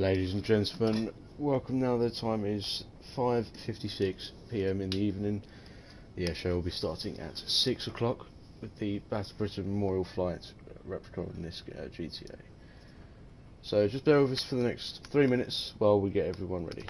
Ladies and gentlemen, welcome now. The time is 5:56 PM in the evening. The airshow will be starting at 6 o'clock with the Battle Britain Memorial Flight replica on this GTA. So just bear with us for the next 3 minutes while we get everyone ready.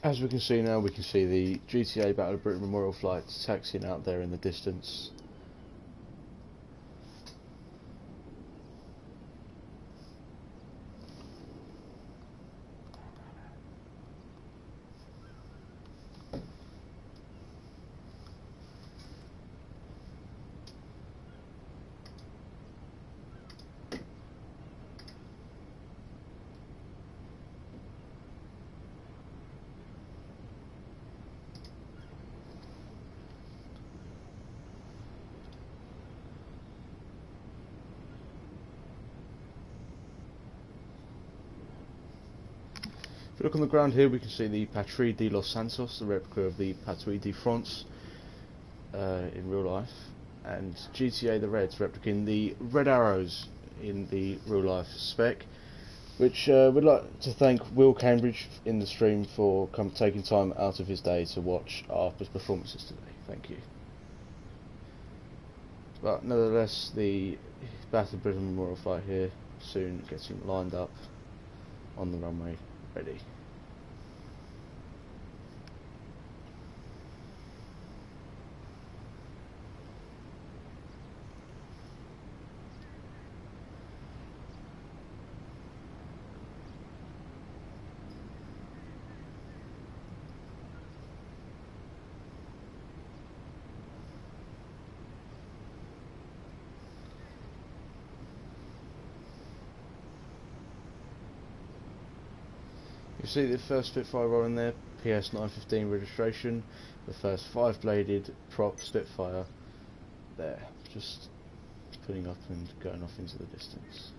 As we can see now, we can see the GTA Battle of Britain Memorial Flight taxiing out there in the distance. If we look on the ground here, we can see the Patrie de los Santos, the replica of the Patrie de France in real life, and GTA the Reds, replicating the Red Arrows in the real life spec, which we'd like to thank Will Cambridge in the stream for taking time out of his day to watch our performances today. Thank you. But nevertheless, the Battle of Britain Memorial Flight here soon getting lined up on the runway, ready. You see the first Spitfire rolling there, PS 915 registration, the first 5-bladed prop Spitfire there, just putting up and going off into the distance.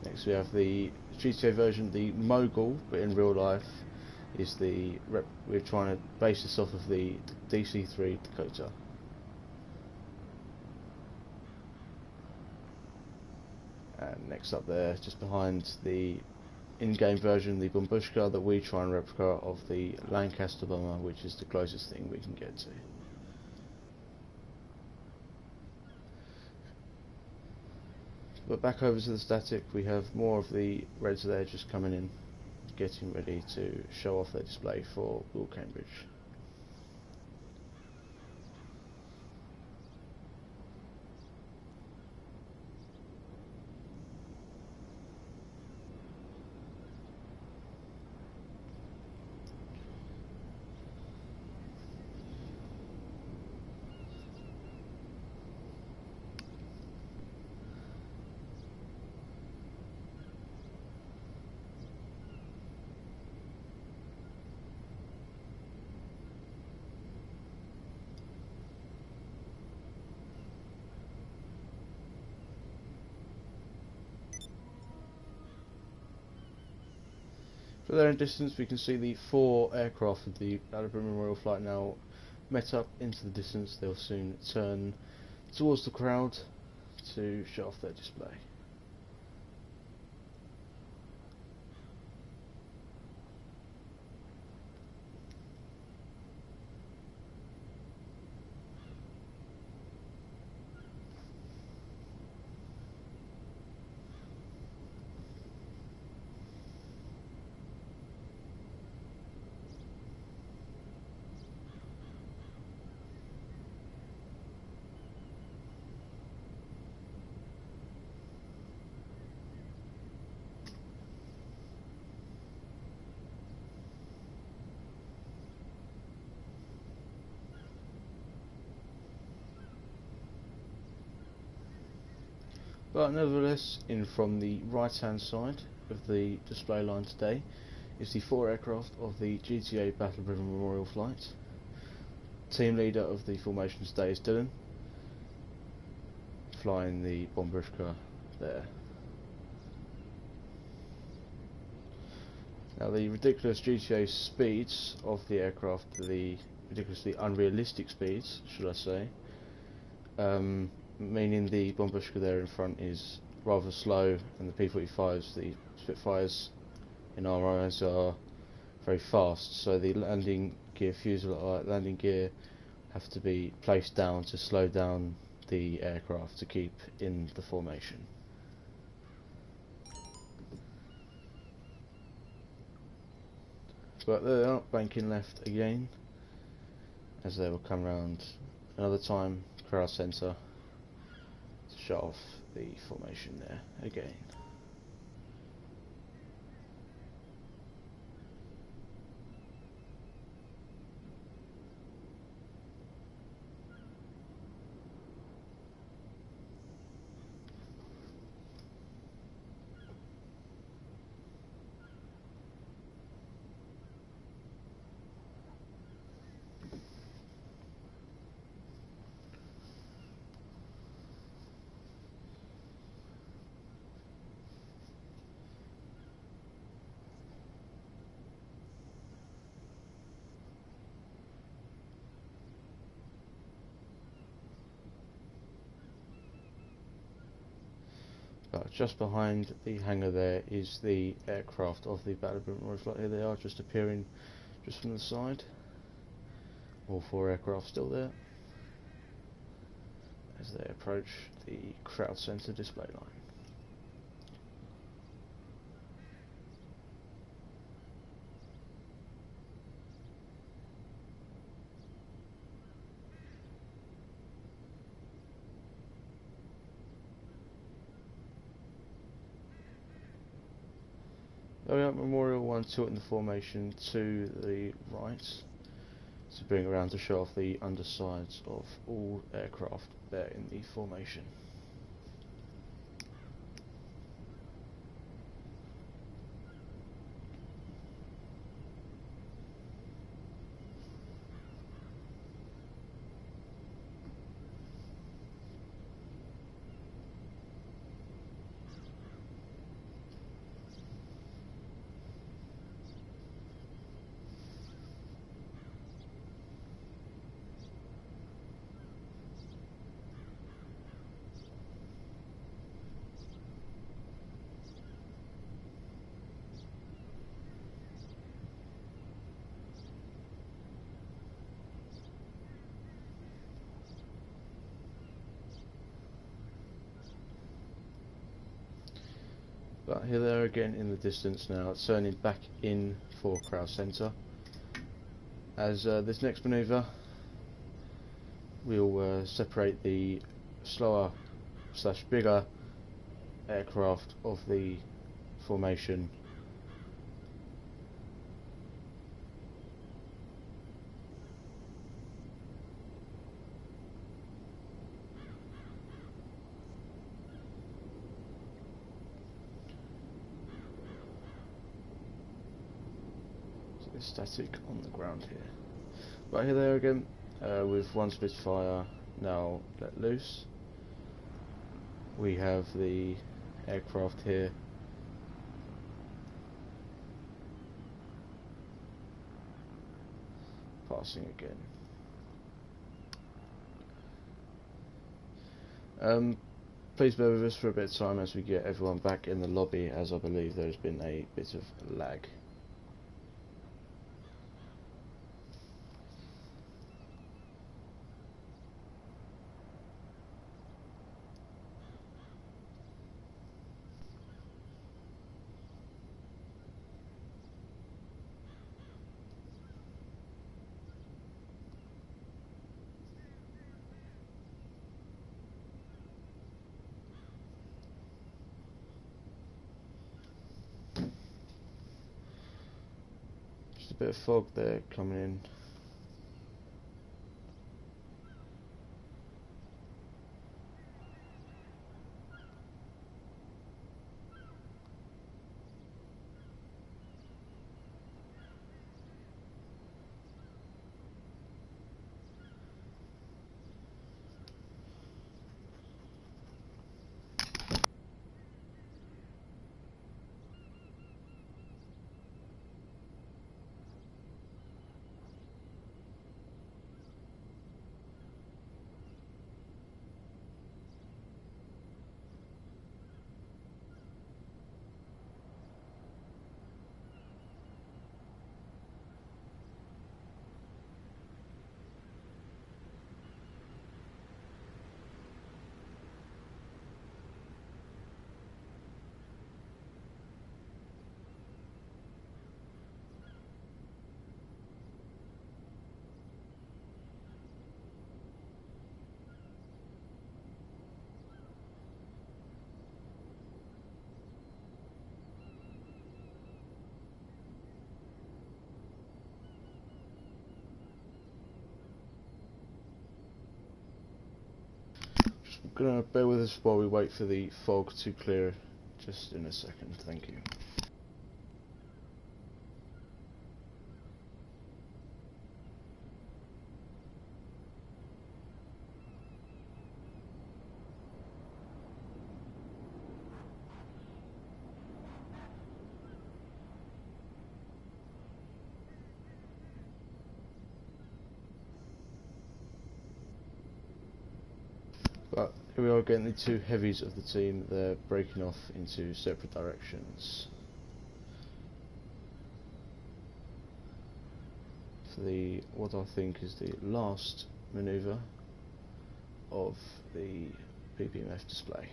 Next we have the GTA version, the Mogul, but in real life is we're trying to base this off of the DC-3 Dakota. And next up there, just behind the in-game version, the Bombushka, that we try and replica of the Lancaster bomber, which is the closest thing we can get to. But back over to the static, we have more of the Reds there just coming in, getting ready to show off their display for Will Cambridge. There in distance we can see the 4 aircraft of the Battle of Britain Memorial Flight now met up into the distance. They'll soon turn towards the crowd to show off their display. But nevertheless, in from the right hand side of the display line today is the 4 aircraft of the GTA Battle Ribbon Memorial Flight. Team leader of the formation today is Dylan, flying the Bombushka there. Now the ridiculous GTA speeds of the aircraft, the ridiculously unrealistic speeds, should I say, meaning the Bombushka there in front is rather slow, and the P-45s, the Spitfires in our eyes, are very fast, so the landing gear landing gear have to be placed down to slow down the aircraft to keep in the formation. But they are banking left again, as they will come round another time, crowd centre, to shut off the formation there again. But just behind the hangar there is the aircraft of the Battle Ribbon Memorial Flight. Here they are, just appearing just from the side. All 4 aircraft still there as they approach the crowd centre display line. Going up Memorial 1 tilting the formation to the right to bring around to show off the undersides of all aircraft there in the formation. But here they are again in the distance now, turning back in for crowd centre. As this next manoeuvre will separate the slower / bigger aircraft of the formation . Static on the ground here. But here they are again, with 1 Spitfire now let loose. We have the aircraft here passing again. Please bear with us for a bit of time as we get everyone back in the lobby, as I believe there's been a bit of lag. A bit of fog there coming in. I'm gonna bear with us while we wait for the fog to clear just in a second, thank you. But here we are getting the two heavies of the team, they're breaking off into separate directions. For the, what I think is the last manoeuvre of the PPMF display.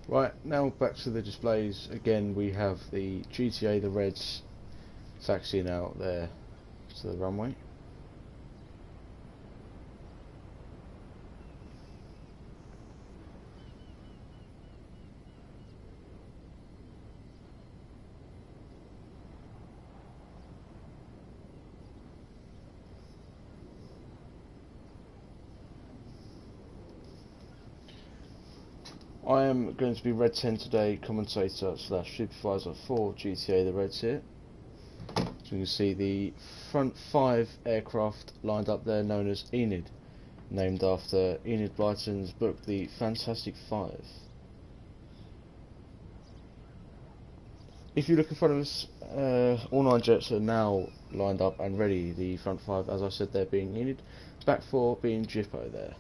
Right, now back to the displays. Again, we have the GTA, the Reds, taxiing out there to the runway. I am going to be Red 10 today, commentator slash supervisor for GTA the Reds here. So you can see the front 5 aircraft lined up there, known as Enid, named after Enid Blyton's book The Fantastic Five. If you look in front of us, all 9 jets are now lined up and ready. The front 5, as I said, there being Enid, back 4 being Jippo there.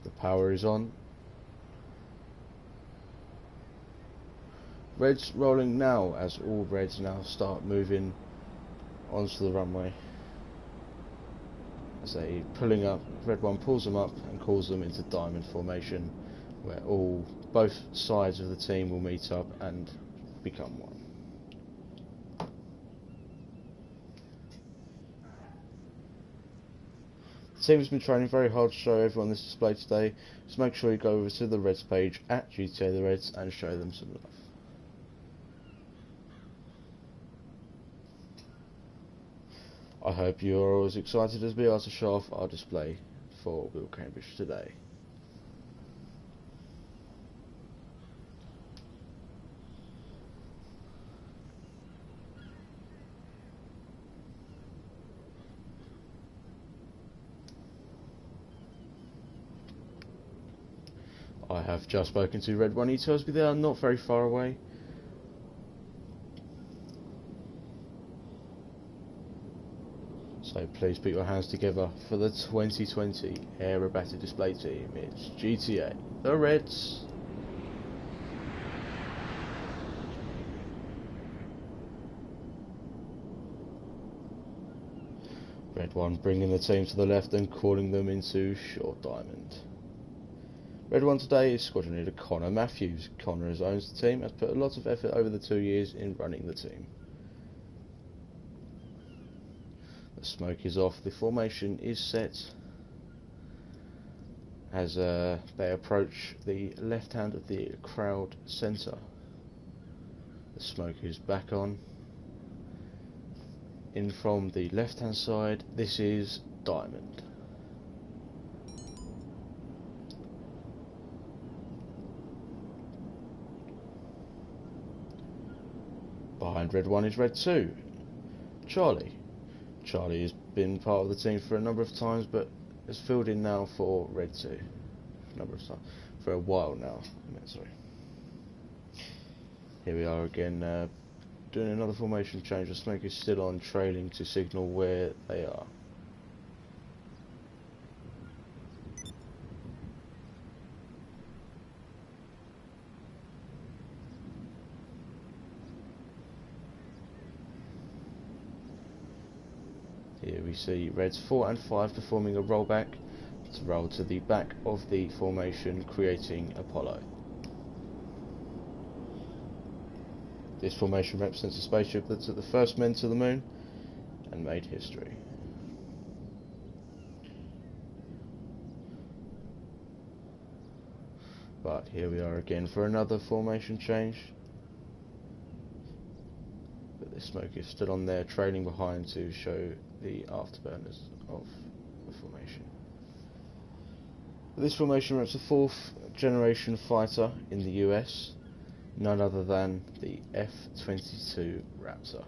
The power is on. Reds rolling now as all Reds now start moving onto the runway. As they pulling up, Red 1 pulls them up and calls them into diamond formation, where both sides of the team will meet up and become one. The team has been training very hard to show everyone this display today, so make sure you go over to the Reds page at GTA the Reds and show them some love. I hope you are all as excited as we are to show off our display for Will Cambridge today. I have just spoken to Red 1, he tells me they are not very far away. So please put your hands together for the 2020 Aerobatic Display Team. It's GTA, the Reds. Red 1 bringing the team to the left and calling them into short diamond. Red 1 today is squadron leader Connor Matthews. Connor, as owns the team, has put a lot of effort over the 2 years in running the team. The smoke is off, the formation is set as they approach the left hand of the crowd centre. The smoke is back on. In from the left hand side, this is diamond. Behind Red 1 is Red 2, Charlie. Charlie has been part of the team for a number of times, but has filled in now for Red 2 a number of times, for a while now. Sorry. Here we are again, doing another formation change. The smoke is still on, trailing to signal where they are. we see Reds 4 and 5 performing a rollback to roll to the back of the formation, creating Apollo. This formation represents a spaceship that took the first men to the moon and made history. But here we are again for another formation change. But this smoke is still on there, trailing behind to show the afterburners of the formation. This formation represents a 4th generation fighter in the US, none other than the F-22 Raptor.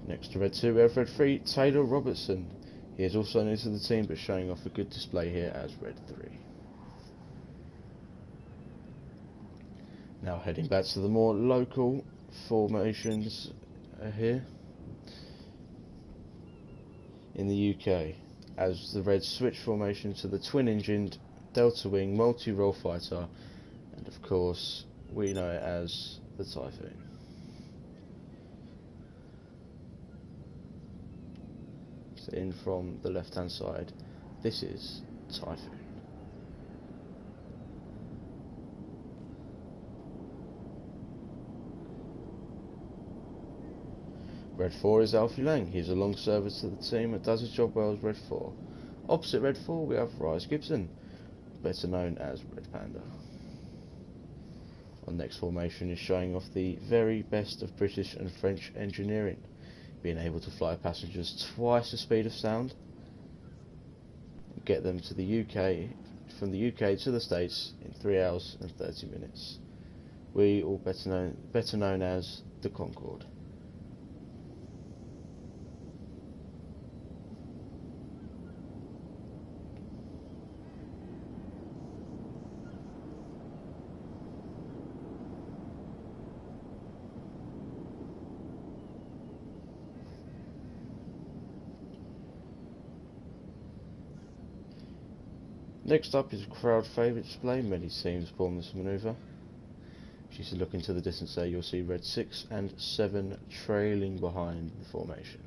Next to Red 2 we have Red 3, Taylor Robertson. He is also new to the team but showing off a good display here as Red 3. Now heading back to the more local formations here in the UK, as the Reds switch formation to the twin-engined Delta Wing multi-role fighter, and of course we know it as the Typhoon. So in from the left hand side, this is Typhoon. Red 4 is Alfie Lang. He is a long service to the team and does his job well as Red 4. Opposite Red 4 we have Rhys Gibson, better known as Red Panda. Our next formation is showing off the very best of British and French engineering, being able to fly passengers twice the speed of sound and get them to the UK, from the UK to the States in 3 hours and 30 minutes. We all better known as the Concorde. Next up is a crowd favourite display. Many teams perform this manoeuvre. If you look into the distance there, you'll see Red 6 and 7 trailing behind the formation.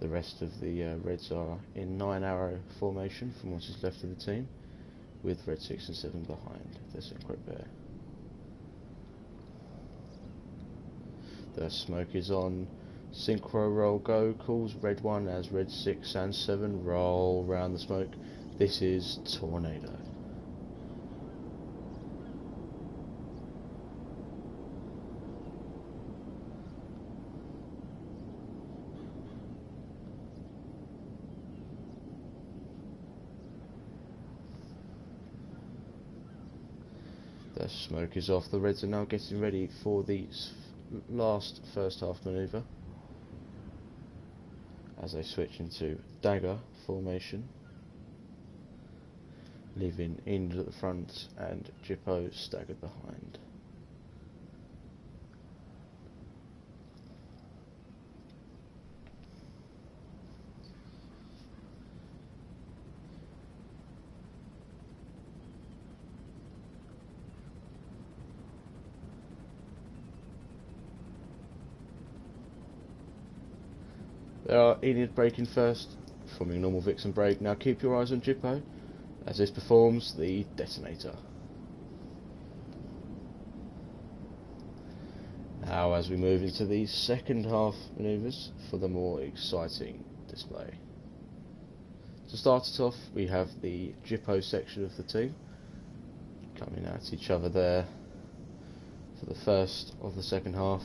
The rest of the Reds are in 9-arrow formation from what is left of the team, with Red 6 and 7 behind the synchro pair. The smoke is on. Synchro roll go calls Red 1 as Red 6 and 7 roll round the smoke. This is Tornado. The smoke is off. The Reds are now getting ready for the last first half manoeuvre, as they switch into dagger formation, leaving Enid at the front and Jippo staggered behind. There are Enid braking first, forming normal Vixen brake. Now keep your eyes on Jippo as this performs the detonator. Now as we move into the second half manoeuvres for the more exciting display. To start it off, we have the Jippo section of the team coming at each other there for the first of the second half.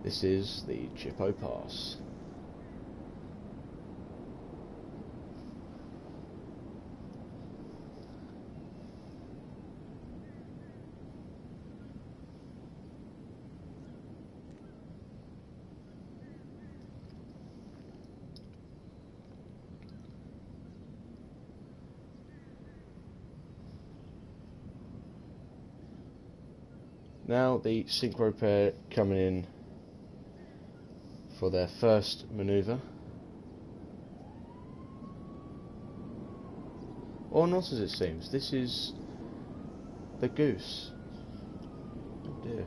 This is the Jippo pass. Now the synchro pair coming in for their first manoeuvre. Or not, as it seems. This is the Goose. Oh dear.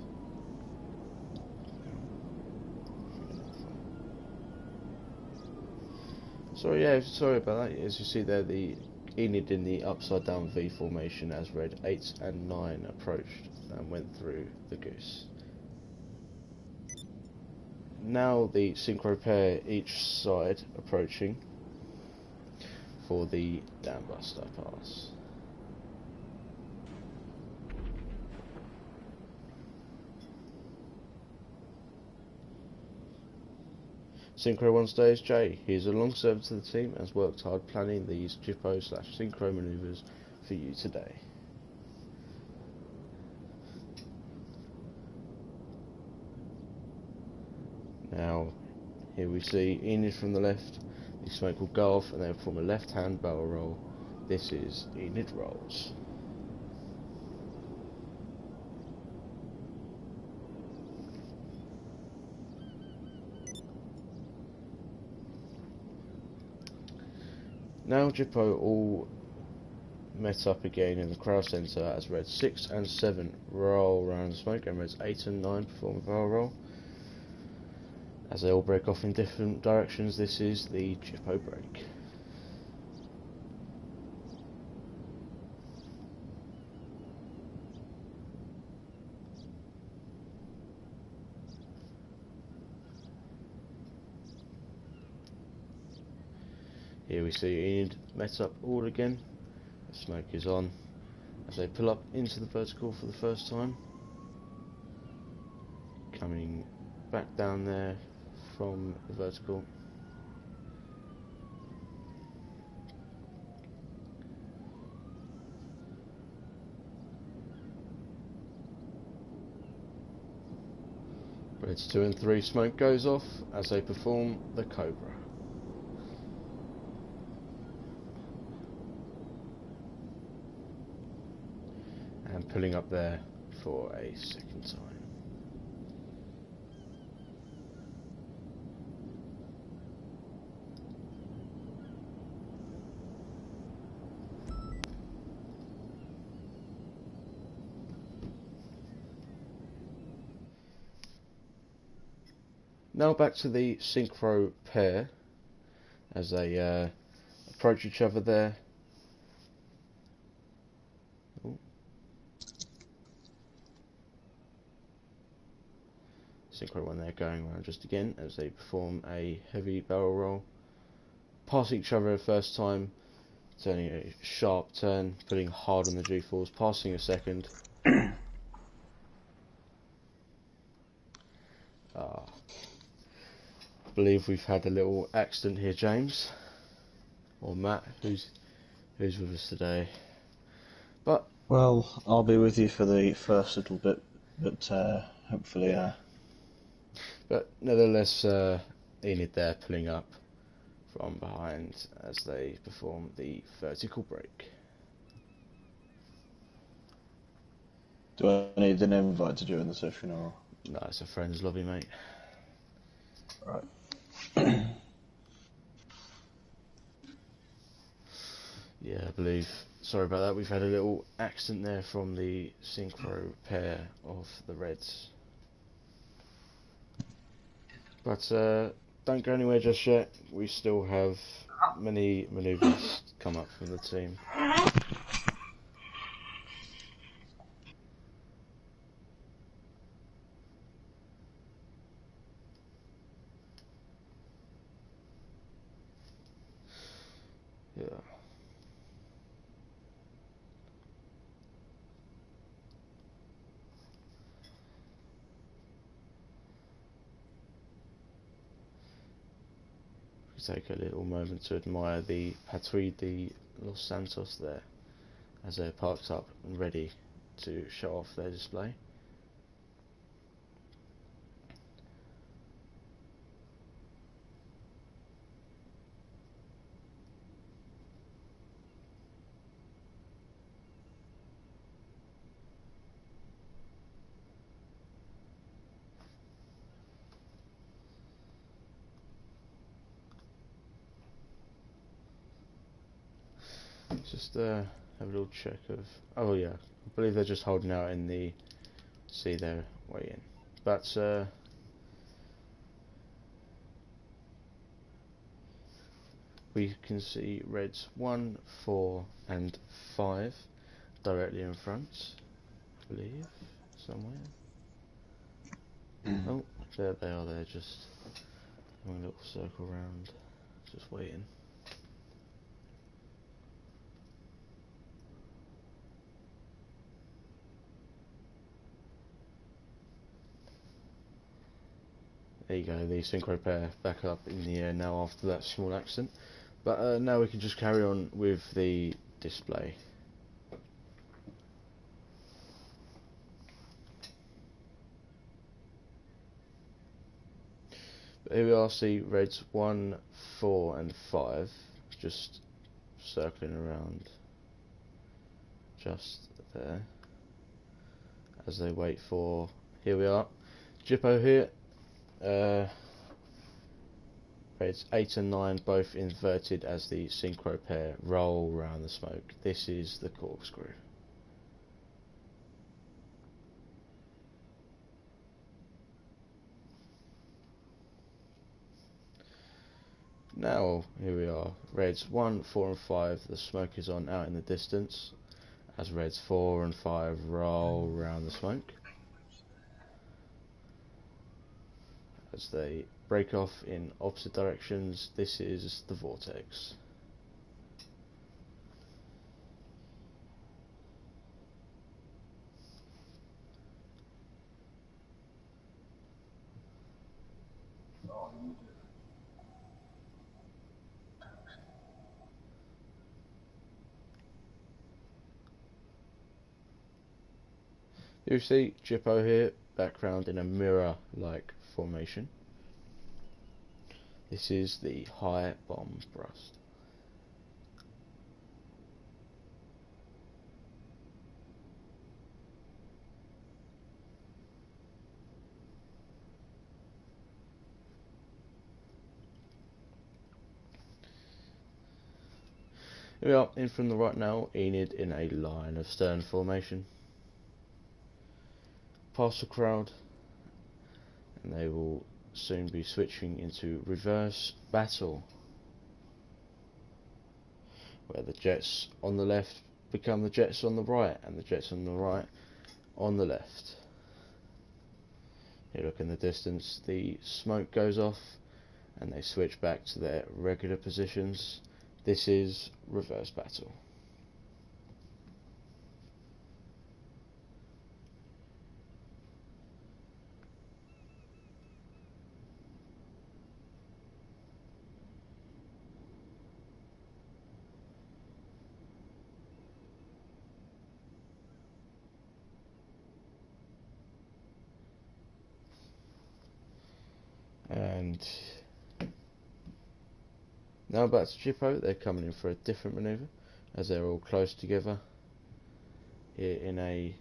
Sorry about that. As you see there, the Enid in the upside down V formation as red 8 and 9 approached and went through the Goose. Now the synchro pair each side approaching for the Dambuster pass. Synchro 1 stage J. He is a long servant to the team and has worked hard planning these Jippo/synchro manoeuvres for you today. Now, here we see Enid from the left. The smoke will go off and then form a left hand barrel roll. This is Enid rolls. Now Jippo all met up again in the crowd centre as Reds 6 and 7 roll round the smoke and Reds 8 and 9 perform a barrel roll. As they all break off in different directions, this is the Jippo break. Here we see Enid met up all again. The smoke is on as they pull up into the vertical for the first time. Coming back down there from the vertical. Reds 2 and 3 smoke goes off as they perform the Cobra. And pulling up there for a second time. Now back to the synchro pair as they approach each other there. Ooh. Synchro one there going around just again as they perform a heavy barrel roll. Pass each other a first time, turning a sharp turn, putting hard on the G-force, passing a second. I believe we've had a little accident here, James, or Matt, who's with us today. But well, I'll be with you for the first little bit, but hopefully. But nevertheless, Enid there pulling up from behind as they perform the vertical break. Do I need an invite to join the session, or? No, it's a friends lobby, mate. Right. Yeah, I believe. Sorry about that. We've had a little accident there from the synchro pair of the Reds. But don't go anywhere just yet. We still have many manoeuvres to come up from the team. Yeah. Take a little moment to admire the Patrouille de Los Santos there as they're parked up and ready to show off their display. just have a little check of. Oh yeah, I believe they're just holding out in the. See their way in, but we can see reds 1, 4, and 5 directly in front. I believe somewhere. Oh, there they are. They're just having a little circle round, just waiting. There you go, the synchro pair back up in the air now after that small accident. But now we can just carry on with the display. But here we are, see reds 1, 4 and 5 just circling around just there as they wait for, here we are, Jippo here. Reds 8 and 9 both inverted as the synchro pair roll round the smoke. This is the corkscrew. Now here we are, reds 1, 4 and 5, the smoke is on out in the distance as reds 4 and 5 roll round the smoke. As they break off in opposite directions, this is the vortex. You see Jippo here, background in a mirror-like formation. This is the high bomb thrust. Here we are, in from the right now, Enid in a line of stern formation. Past the crowd, and they will soon be switching into reverse battle, where the jets on the left become the jets on the right, and the jets on the right on the left. You look in the distance, the smoke goes off, and they switch back to their regular positions. This is reverse battle. And now back to Jippo, they're coming in for a different manoeuvre as they're all close together here in a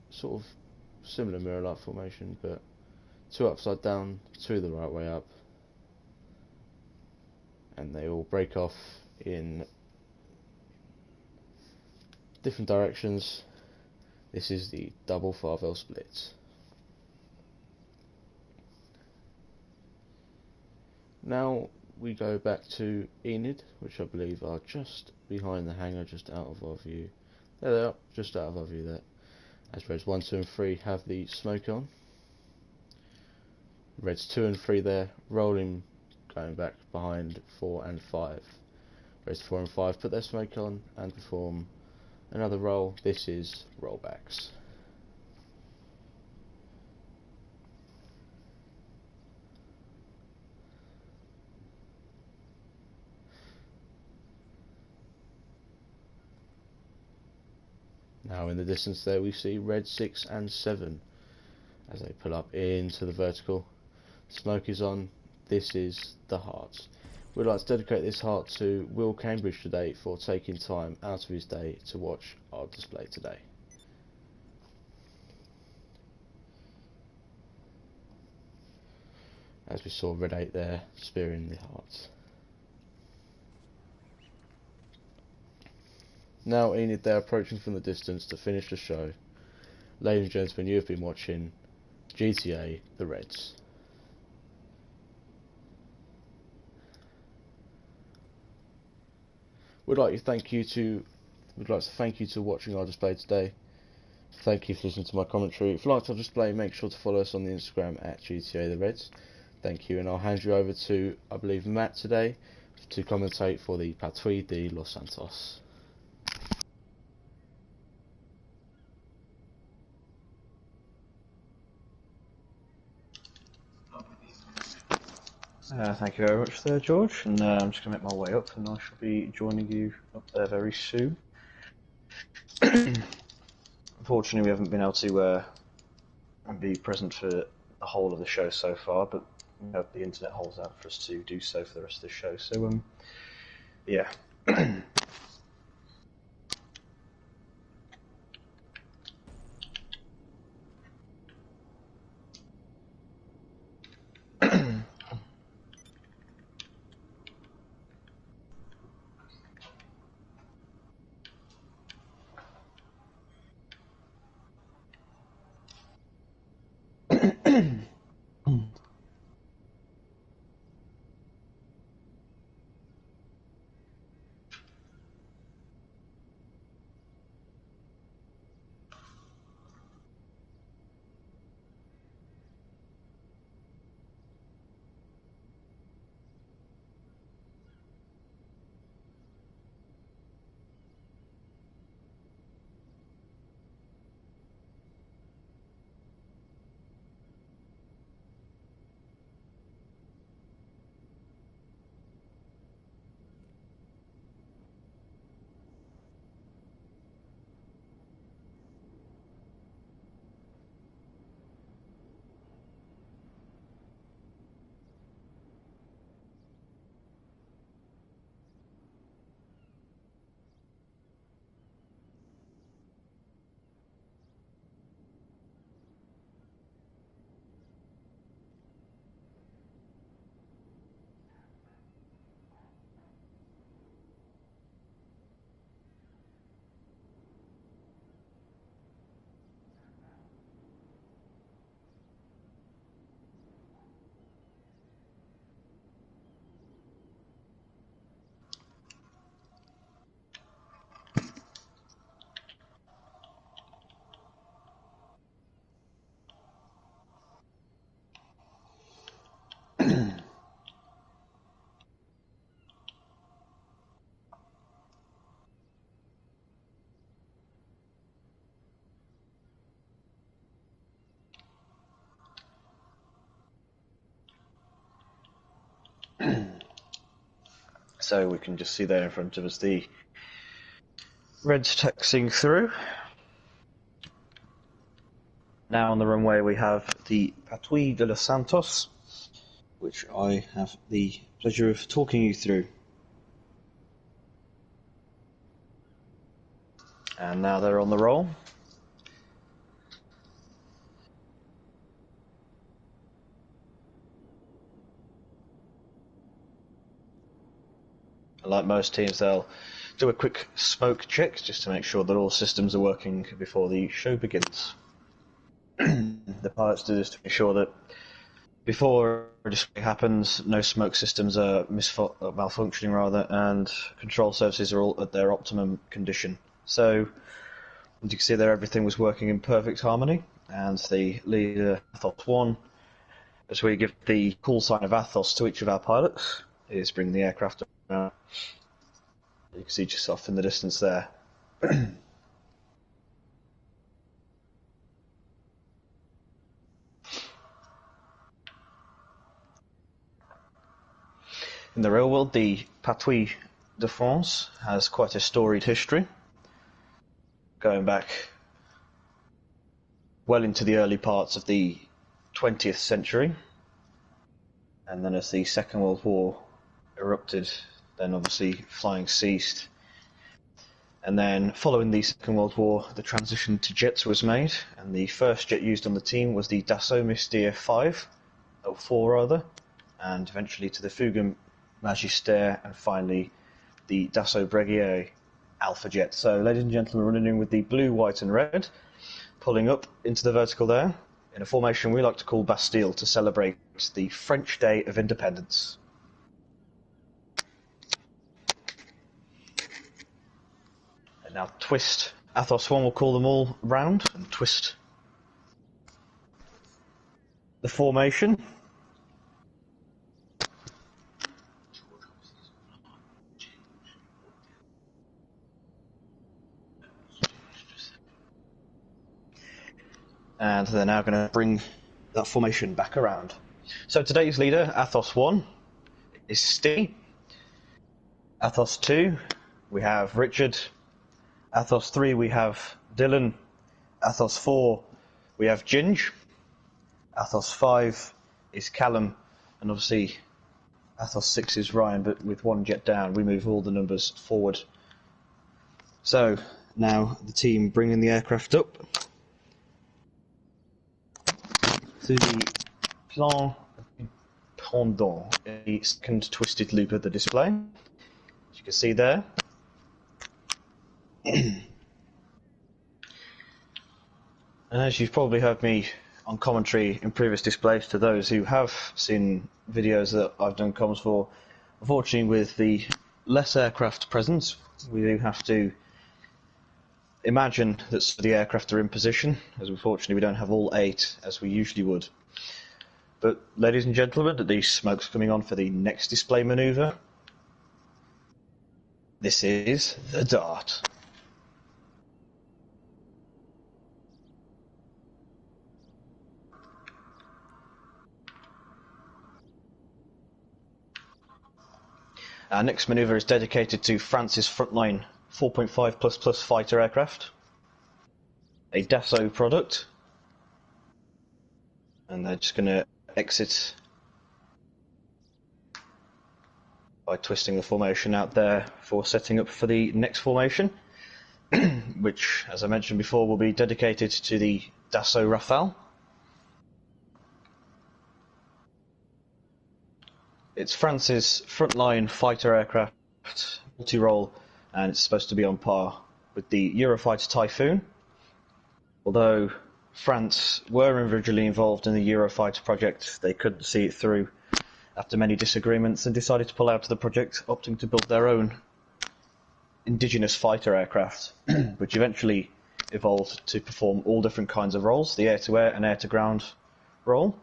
sort of similar mirror-like formation, but 2 upside down, 2 the right way up, and they all break off in different directions. This is the double Farvel split. Now we go back to Enid, which I believe are just behind the hangar, just out of our view. There they are, just out of our view there. As reds 1, 2 and 3 have the smoke on. Reds 2 and 3 there, rolling, going back behind 4 and 5. Reds 4 and 5 put their smoke on and perform another roll. This is rollbacks. Now in the distance there we see red 6 and 7 as they pull up into the vertical. Smoke is on. This is the heart. We'd like to dedicate this heart to Will Cambridge today for taking time out of his day to watch our display today. As we saw red 8 there spearing the heart. Now, Enid, they're approaching from the distance to finish the show. Ladies and gentlemen, you have been watching GTA The Reds. We'd like to thank you to watching our display today. Thank you for listening to my commentary. If you liked our display, make sure to follow us on the Instagram at GTA The Reds. Thank you, and I'll hand you over to, I believe, Matt today to commentate for the Patrouille de Los Santos. Thank you very much there, George, and I'm just going to make my way up, and I shall be joining you up there very soon. Unfortunately, we haven't been able to be present for the whole of the show so far, but we hope the internet holds out for us to do so for the rest of the show. So, yeah. So we can just see there in front of us the Reds taxiing through. Now on the runway we have the Patrouille de Los Santos, which I have the pleasure of talking you through. And now they're on the roll. Like most teams, they'll do a quick smoke check just to make sure that all systems are working before the show begins. The pilots do this to ensure that before a display happens, no smoke systems are malfunctioning rather, and control surfaces are all at their optimum condition. So, as you can see there, everything was working in perfect harmony, and the leader, Athos 1, as we give the call sign of Athos to each of our pilots, is bring the aircraft around. You can see just off in the distance there. In the real world, the Patrouille de France has quite a storied history, going back well into the early parts of the 20th century, and then as the Second World War erupted, then obviously flying ceased. And then following the Second World War, the transition to jets was made, and the first jet used on the team was the Dassault Mystère 5, or 4 rather, and eventually to the Fugger Magister, and finally the Dassault Breguier Alpha jet. So, ladies and gentlemen, running in with the blue, white and red, pulling up into the vertical there, in a formation we like to call Bastille to celebrate the French Day of Independence. And now twist. Athos 1 will call them all round and twist the formation. And they're now going to bring that formation back around. So today's leader, Athos 1, is Steve. Athos 2, we have Richard. Athos 3, we have Dylan. Athos 4, we have Ginge. Athos 5 is Callum. And obviously Athos 6 is Ryan, but with one jet down, we move all the numbers forward. So now the team bringing the aircraft up to the plan pendant, the second twisted loop of the display, as you can see there. And as you've probably heard me on commentary in previous displays, to those who have seen videos that I've done comms for, unfortunately with the less aircraft present, we do have to imagine that the aircraft are in position, as unfortunately we don't have all 8 as we usually would. But ladies and gentlemen, the smoke's coming on for the next display manoeuvre. This is the Dart. Our next manoeuvre is dedicated to France's frontline 4.5++ fighter aircraft, a Dassault product, and they're just going to exit by twisting the formation out there for setting up for the next formation, which, as I mentioned before, will be dedicated to the Dassault Rafale. It's France's frontline fighter aircraft, multi-role, and it's supposed to be on par with the Eurofighter Typhoon. Although France were originally involved in the Eurofighter project, they couldn't see it through after many disagreements and decided to pull out of the project, opting to build their own indigenous fighter aircraft, which eventually evolved to perform all different kinds of roles, the air-to-air and air-to-ground role.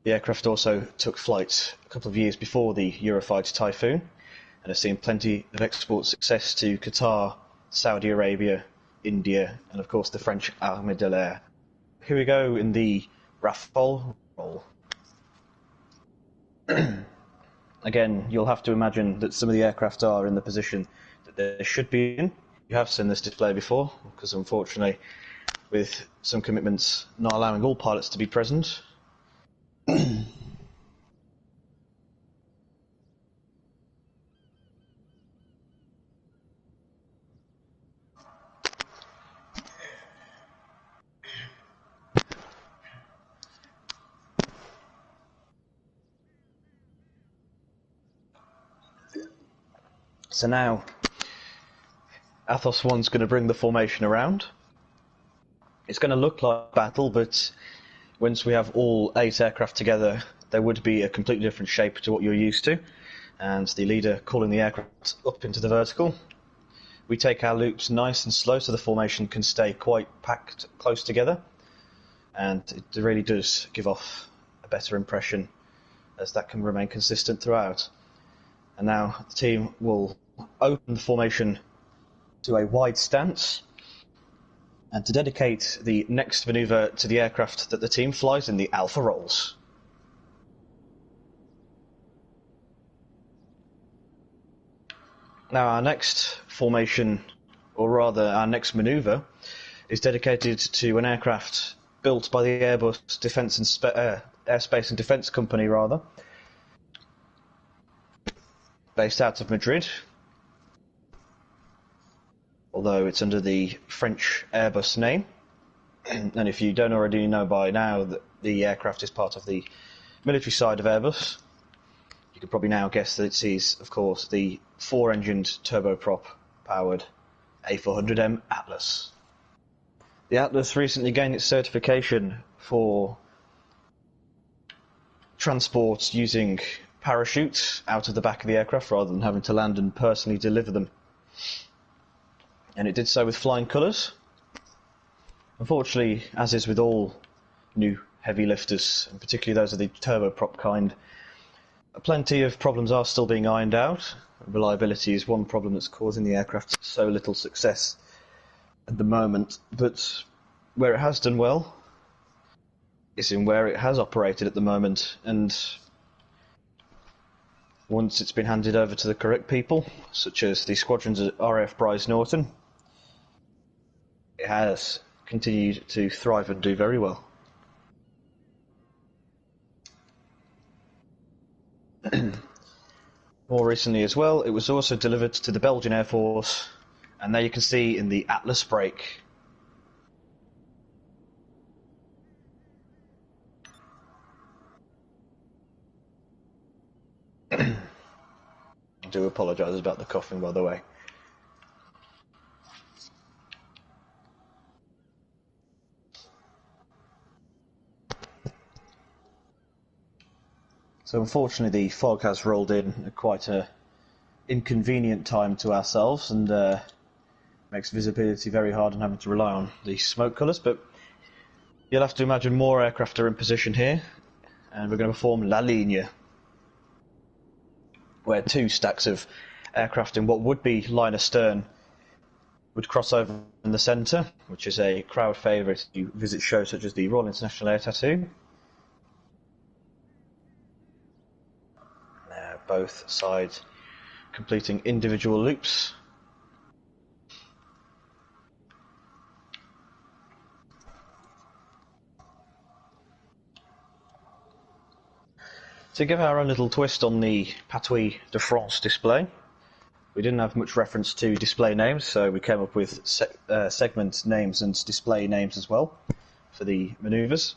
The aircraft also took flight a couple of years before the Eurofighter Typhoon and has seen plenty of export success to Qatar, Saudi Arabia, India, and of course the French Armée de l'Air. Here we go in the Rafale role. Again, you'll have to imagine that some of the aircraft are in the position that they should be in. You have seen this display before, because unfortunately, with some commitments not allowing all pilots to be present, so now Athos 1's going to bring the formation around. It's going to look like battle, but once we have all 8 aircraft together, there would be a completely different shape to what you're used to. And the leader calling the aircraft up into the vertical. We take our loops nice and slow so the formation can stay quite packed close together. And it really does give off a better impression, as that can remain consistent throughout. And now the team will open the formation to a wide stance, and to dedicate the next manoeuvre to the aircraft that the team flies in the Alpha rolls. Now our next formation, or rather our next manoeuvre, is dedicated to an aircraft built by the Airbus Defence and Airspace and Defence Company, based out of Madrid, although it's under the French Airbus name. And if you don't already know by now that the aircraft is part of the military side of Airbus, you could probably now guess that it is, of course, the 4-engined turboprop-powered A400M Atlas. The Atlas recently gained its certification for transport using parachutes out of the back of the aircraft rather than having to land and personally deliver them. And it did so with flying colours. Unfortunately, as is with all new heavy lifters, and particularly those of the turboprop kind, plenty of problems are still being ironed out. Reliability is one problem that's causing the aircraft so little success at the moment, but where it has done well is in where it has operated at the moment, and once it's been handed over to the correct people, such as the squadrons at RAF Bryce Norton, it has continued to thrive and do very well. More recently as well, it was also delivered to the Belgian Air Force, and there you can see in the Atlas brake. I do apologise about the coughing, by the way. So unfortunately the fog has rolled in at quite an inconvenient time to ourselves, and makes visibility very hard and having to rely on the smoke colours, but you'll have to imagine more aircraft are in position here, and we're going to perform La Ligne, where two stacks of aircraft in what would be line astern would cross over in the centre, which is a crowd favourite to visit shows such as the Royal International Air Tattoo. Both sides completing individual loops. To give our own little twist on the Patrouille de France display, we didn't have much reference to display names, so we came up with segment names and display names as well for the manoeuvres.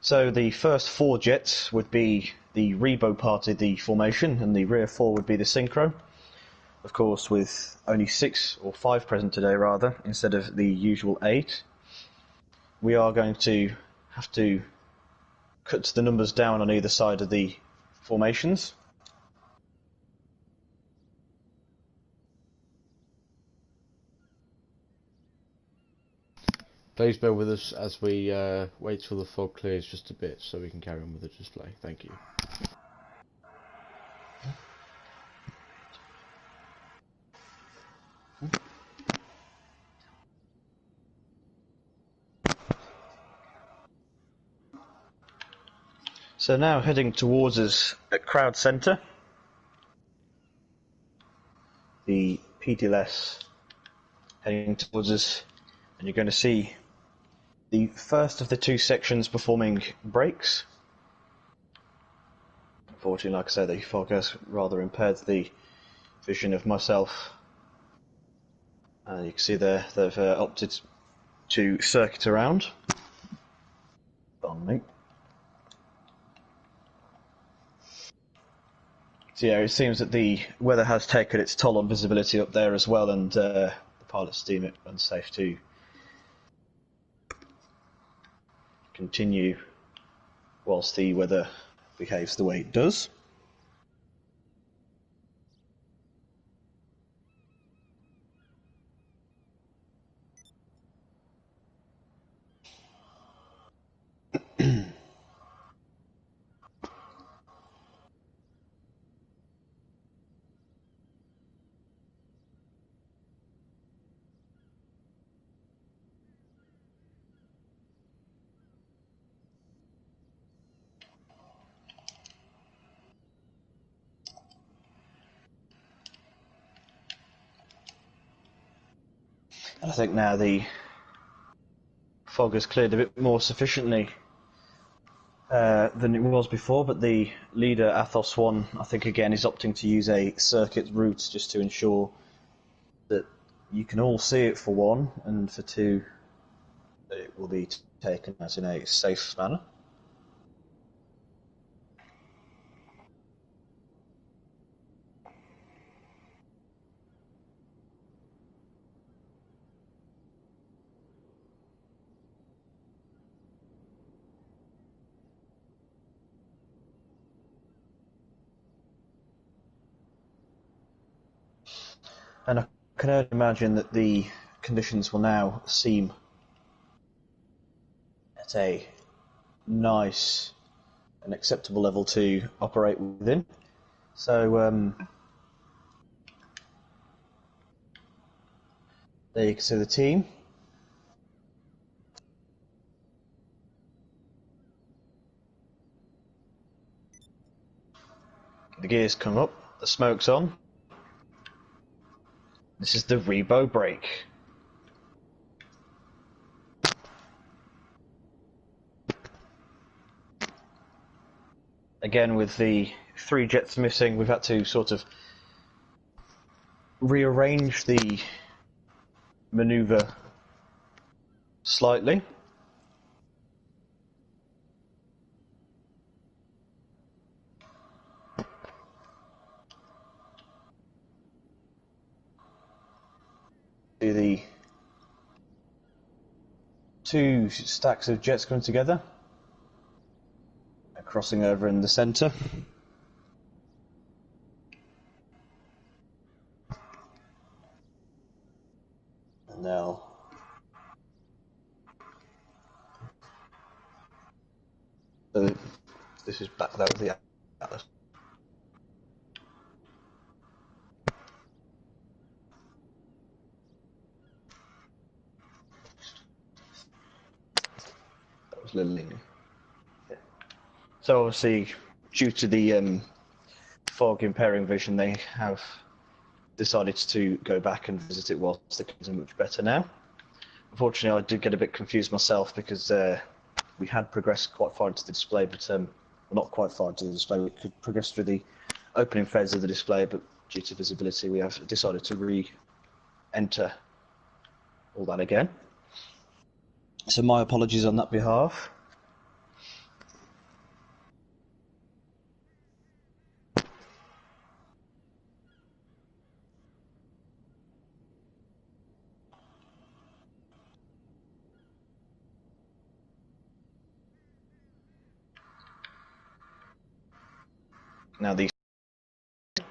So the first 4 jets would be the rebo part of the formation, and the rear 4 would be the synchro. Of course, with only 6 or 5 present today, rather, instead of the usual 8, we are going to have to cut the numbers down on either side of the formations. Please bear with us as we wait till the fog clears just a bit so we can carry on with the display. Thank you. So now heading towards us at crowd centre, the PDLS heading towards us, and you're going to see the first of the 2 sections performing brakes. Unfortunately, like I said, the fog has rather impaired the vision of myself. You can see there they've opted to circuit around. Pardon me. So yeah, it seems that the weather has taken its toll on visibility up there as well, and the pilots deem it unsafe to continue whilst the weather behaves the way it does. And I think now the fog has cleared a bit more sufficiently than it was before, but the leader, Athos 1, I think again is opting to use a circuit route just to ensure that you can all see it for 1, and for 2, that it will be taken as in a safe manner. And I can only imagine that the conditions will now seem at a nice and acceptable level to operate within. So there you can see the team. The gears come up, the smoke's on. This is the rebo brake. Again, with the 3 jets missing, we've had to sort of rearrange the maneuver slightly. Do the 2 stacks of jets coming together, crossing over in the centre. And now so this is back there with the Atlas. That was Lily. Yeah. So obviously, due to the fog impairing vision, they have decided to go back and visit it whilst the cars are much better now. Unfortunately, I did get a bit confused myself because we had progressed quite far into the display, but well, not quite far into the display. We could progress through the opening phase of the display, but due to visibility, we have decided to re-enter all that again. So my apologies on that behalf. Now these, and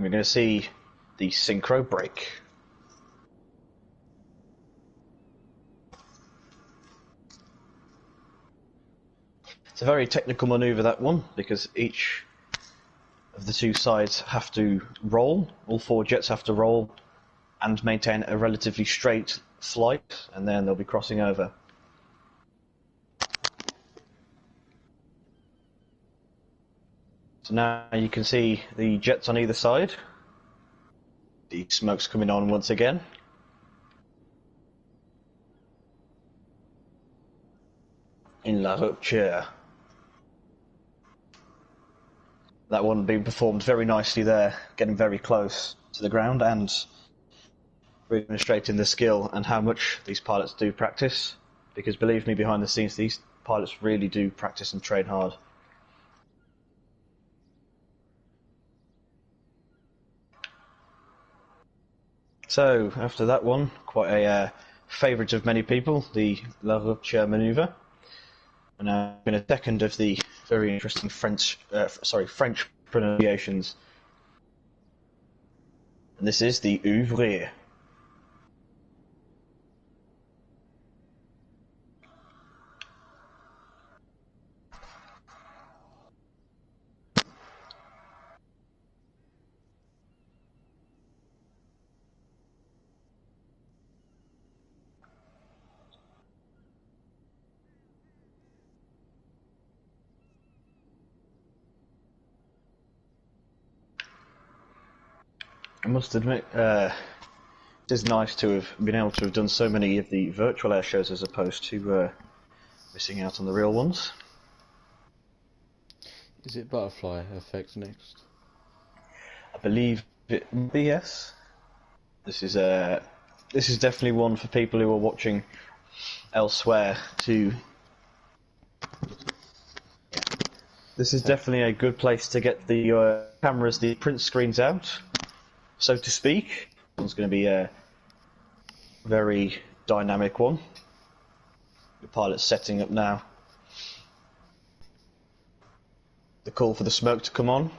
we're going to see the synchro brake. It's a very technical maneuver, that one, because each of the 2 sides have to roll, all 4 jets have to roll and maintain a relatively straight flight, and then they'll be crossing over. So now you can see the jets on either side. The smoke's coming on once again. In la rupture. That one being performed very nicely there, getting very close to the ground and demonstrating the skill and how much these pilots do practice. Because believe me, behind the scenes, these pilots really do practice and train hard. So, after that one, quite a favourite of many people, the La Rupture manoeuvre. And now in a second of the very interesting French pronunciations. And this is the ouvrier. I must admit, it is nice to have been able to have done so many of the virtual air shows as opposed to missing out on the real ones. Is it butterfly effect next? I believe it would be, yes. This is definitely one for people who are watching elsewhere to. This is definitely a good place to get the cameras, the print screens out, so to speak. It's going to be a very dynamic one. The pilot's setting up now. The call for the smoke to come on.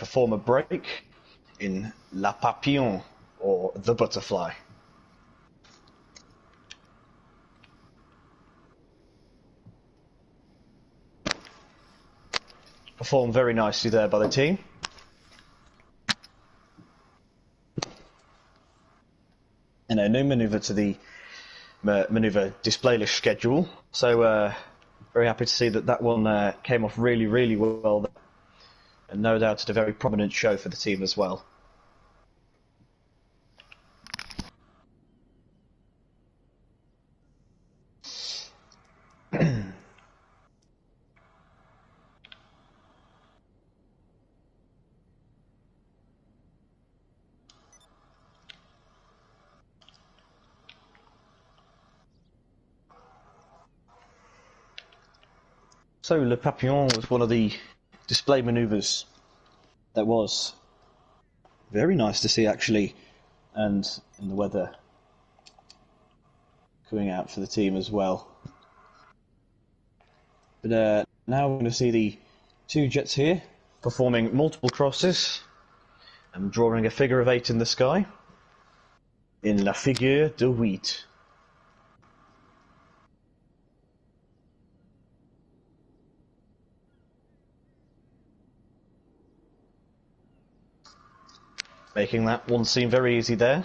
perform a break in La Papillon, or the butterfly. Performed very nicely there by the team. And a new manoeuvre to the manoeuvre display list schedule. So very happy to see that one came off really, really well. And no doubt it's a very prominent show for the team as well. So Le Papillon was one of the display manoeuvres that was very nice to see, actually, and in the weather coming out for the team as well. But now we're going to see the two jets here performing multiple crosses and drawing a figure of 8 in the sky in La Figure de 8. Making that one seem very easy there,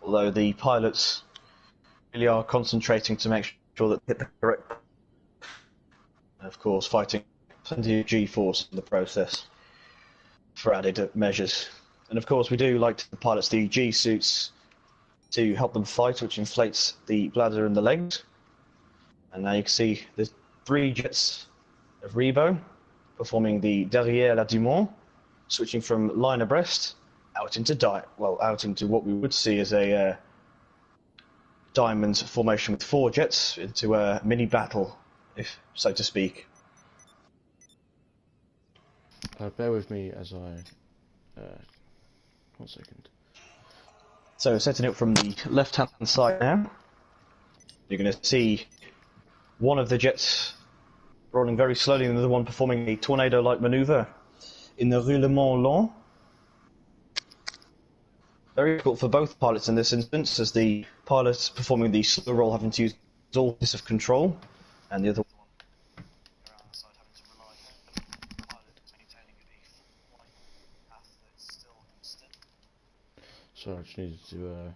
although the pilots really are concentrating to make sure that they hit the correct, and of course fighting plenty of G-force in the process for added measures. And of course we do like the pilots the G-suits to help them fight, which inflates the bladder and the legs. And now you can see the 3 jets of Rebo performing the Derrière la Dumont, switching from line abreast out into what we would see as a diamond formation with 4 jets, into a mini battle, if so to speak. Bear with me as I... 1 second. So setting it from the left-hand side now, you're going to see one of the jets rolling very slowly and the other one performing a tornado-like manoeuvre in the roulement long. Very difficult for both pilots in this instance, as the pilot performing the slow roll having to use all piece of control, and the other one around the side having to rely on the pilot maintaining a flight path that's still constant. So I just needed to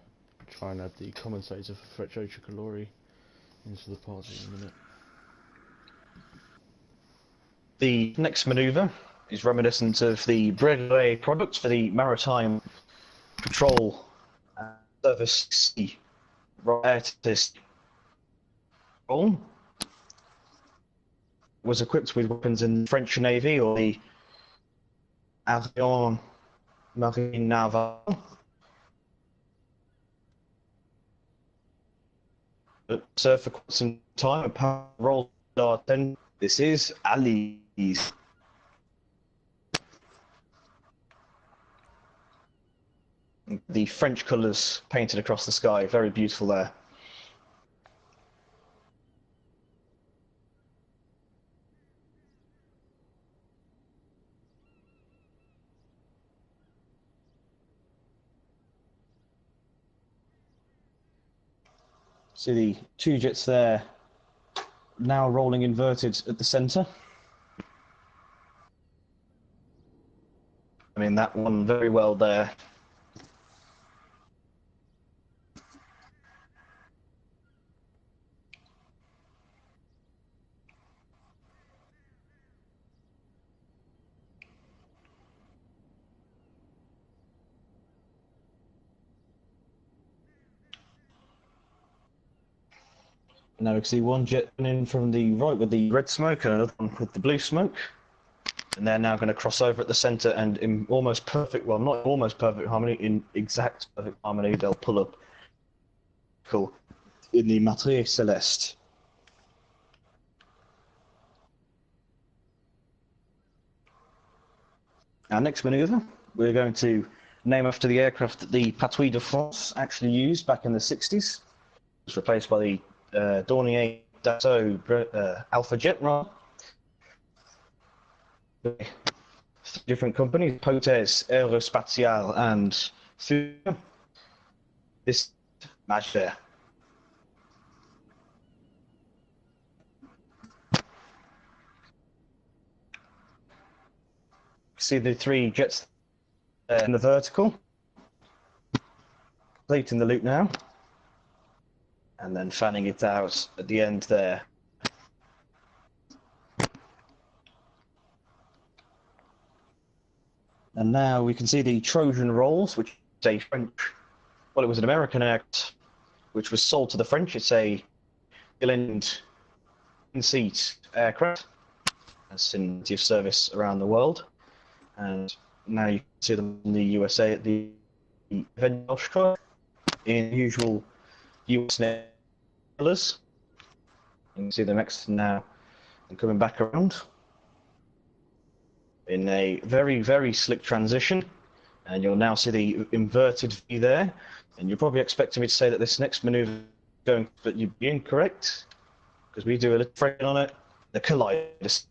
try and add the commentator for Freccio Tricolori into the party in a minute. The next manoeuvre is reminiscent of the Breguet product for the maritime patrol service air test role. Was equipped with weapons in the French Navy, or the Avion Marine Naval. But served for quite some time, a power role. This is Ali's. The French colours painted across the sky, very beautiful there. See the 2 jets there, now rolling inverted at the centre. I mean, that one very well there. Now we can see one jet in from the right with the red smoke and another one with the blue smoke. And they're now going to cross over at the centre, and in almost perfect, well, not almost perfect harmony, in exact perfect harmony, they'll pull up in the Matre Celeste. Our next manoeuvre, we're going to name after the aircraft that the Patrouille de France actually used back in the 60s. It was replaced by the Dornier Dassault Alpha Jet. three different companies, Potes, Aerospatiale, and Thule. This match there. See the three jets in the vertical, completing the loop now, and then fanning it out at the end there. And now we can see the Trojan rolls, which is a French, well, it was an American aircraft, which was sold to the French. It's a in-seat aircraft. It's in plenty of service around the world. And now you can see them in the USA at the Airshow in usual US colours. You can see them exiting now and coming back around in a very, very slick transition. And you'll now see the inverted V there. And you're probably expecting me to say that this next manoeuvre is going, but you'd be incorrect, because we do a little frame on it. The collider.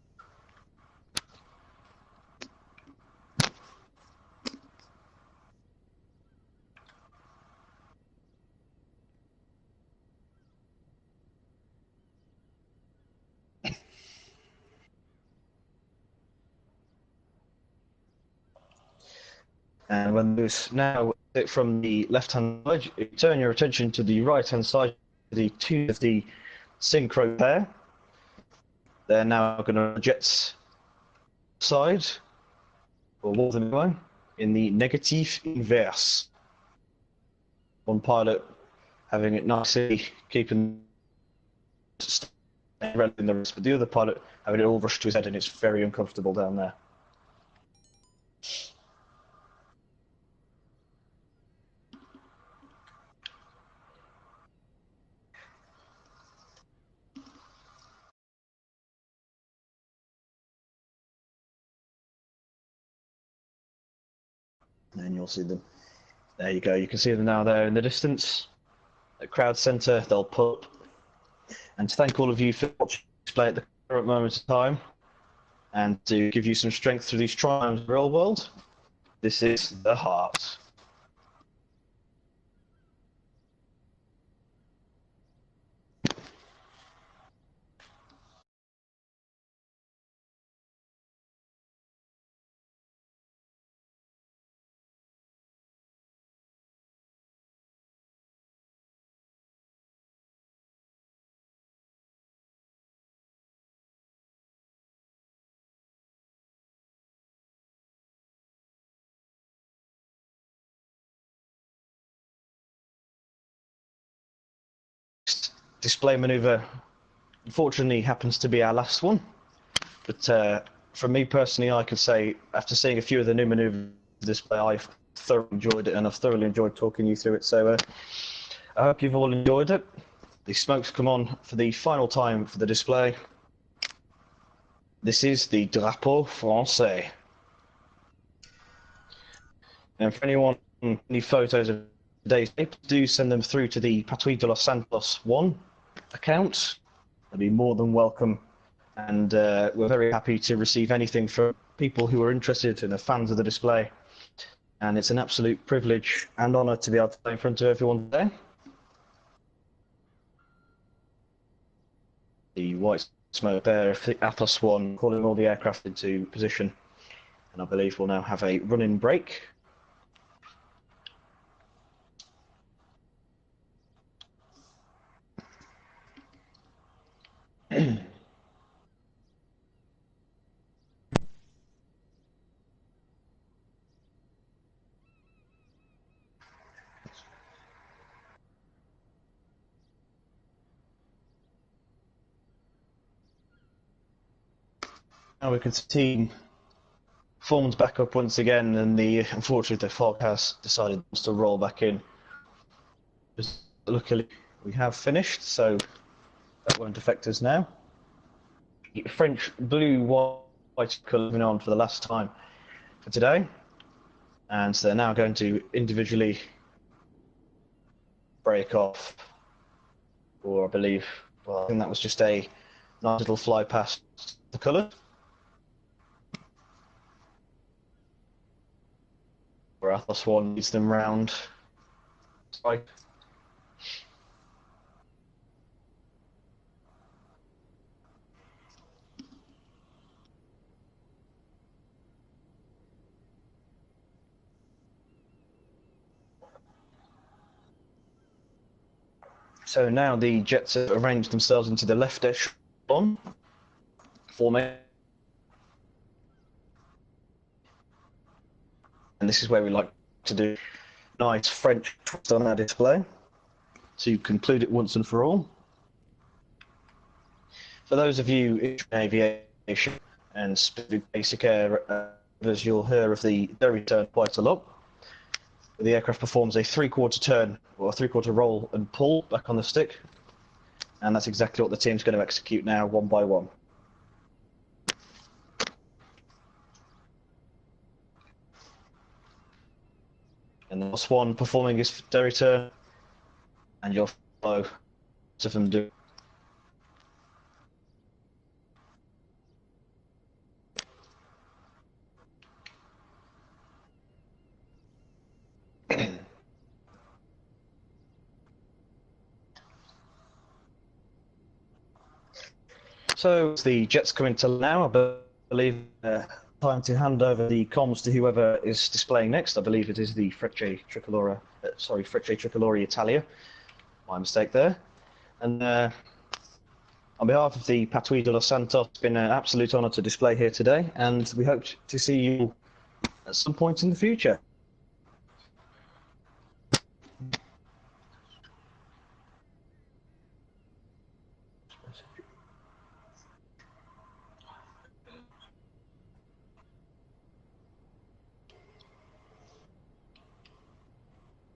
And when there's now from the left-hand side, you turn your attention to the right-hand side, the two of the synchro pair. They're now going to jets side, or more than one, in the negative inverse. One pilot having it nicely, keeping in the rest, but the other pilot having it all rushed to his head, and it's very uncomfortable down there. And you'll see them. There you go. You can see them now there in the distance. At crowd centre, they'll pull up. And to thank all of you for watching the display at the current moment of time, and to give you some strength through these triumphs of the real world, this is the heart. Display manoeuvre, unfortunately, happens to be our last one. But for me personally, I could say, after seeing a few of the new manoeuvres display, I've thoroughly enjoyed it, and I've thoroughly enjoyed talking you through it. So I hope you've all enjoyed it. The smokes come on for the final time for the display. This is the Drapeau Français. And for anyone who needs photos of today's day, do send them through to the Patrouille de los Santos 1 account. They'll be more than welcome. And we're very happy to receive anything from people who are interested and are fans of the display. And it's an absolute privilege and honour to be able to play in front of everyone today. The white smoke there, Athos 1, calling all the aircraft into position. And I believe we'll now have a running break. Now we can see the team formed back up once again, and unfortunately the fog has decided to roll back in. Just luckily we have finished, so that won't affect us now. The French blue, white colour moving on for the last time for today, and so they're now going to individually break off, or I believe, well, I think that was just a nice little fly past the colour. where Athos One leads them round. Right. So now the Jets have arranged themselves into the left echelon formation. And this is where we like to do nice French twist on our display to conclude it once and for all. For those of you in aviation and basic air, as you'll hear of the derry turn quite a lot. The aircraft performs a three-quarter turn or a three-quarter roll and pull back on the stick, and that's exactly what the team's going to execute now, one by one. And the Swan performing his derry turn, and you'll follow both of them do. So the Jets come into now. I believe time to hand over the comms to whoever is displaying next. I believe it is the Frecce Tricolore, Frecce Tricolore Italia. My mistake there. And on behalf of the Patrouille de los Santos, it's been an absolute honour to display here today, and we hope to see you at some point in the future.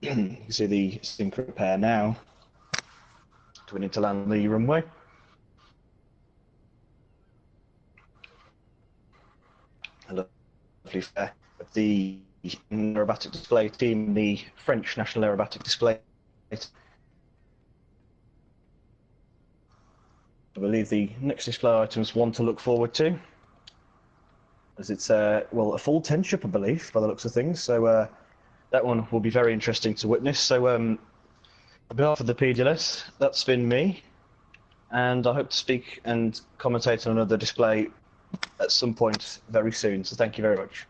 You can see the synchro pair now. Do we need to land the runway? A lovely fair of the aerobatic display team, the French national aerobatic display. I believe the next display item is one to look forward to, as it's well, a full 10 ship, I believe, by the looks of things. So that one will be very interesting to witness. So on behalf of the PDLS, that's been me, and I hope to speak and commentate on another display at some point very soon. So thank you very much.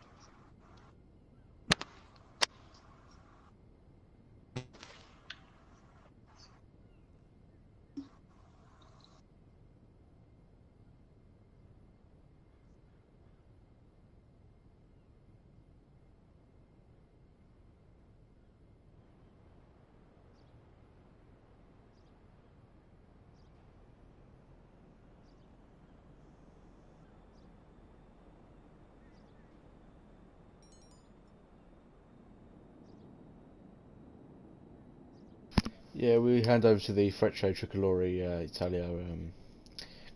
Yeah, we hand over to the Frecce Tricolore Italia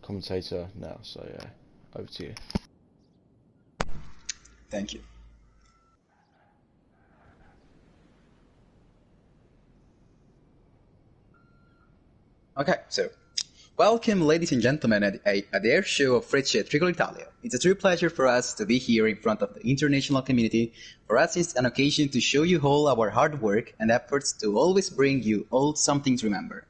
commentator now, so yeah, over to you. Thank you. Okay, so welcome, ladies and gentlemen, at the air show of Frecce Tricolore Italia. It's a true pleasure for us to be here in front of the international community. For us, it's an occasion to show you all our hard work and efforts to always bring you all something to remember.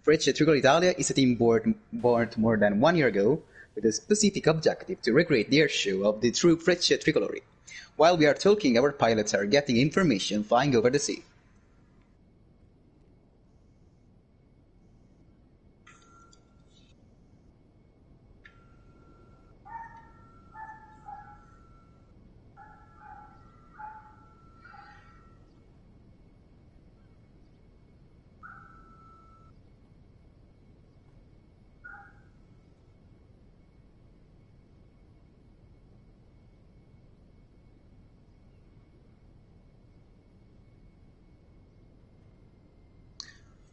Frecce Tricolore Italia is a team born more than 1 year ago with a specific objective to recreate the air show of the true Frecce Tricolore. While we are talking, our pilots are getting information flying over the sea.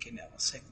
Okay, now a second.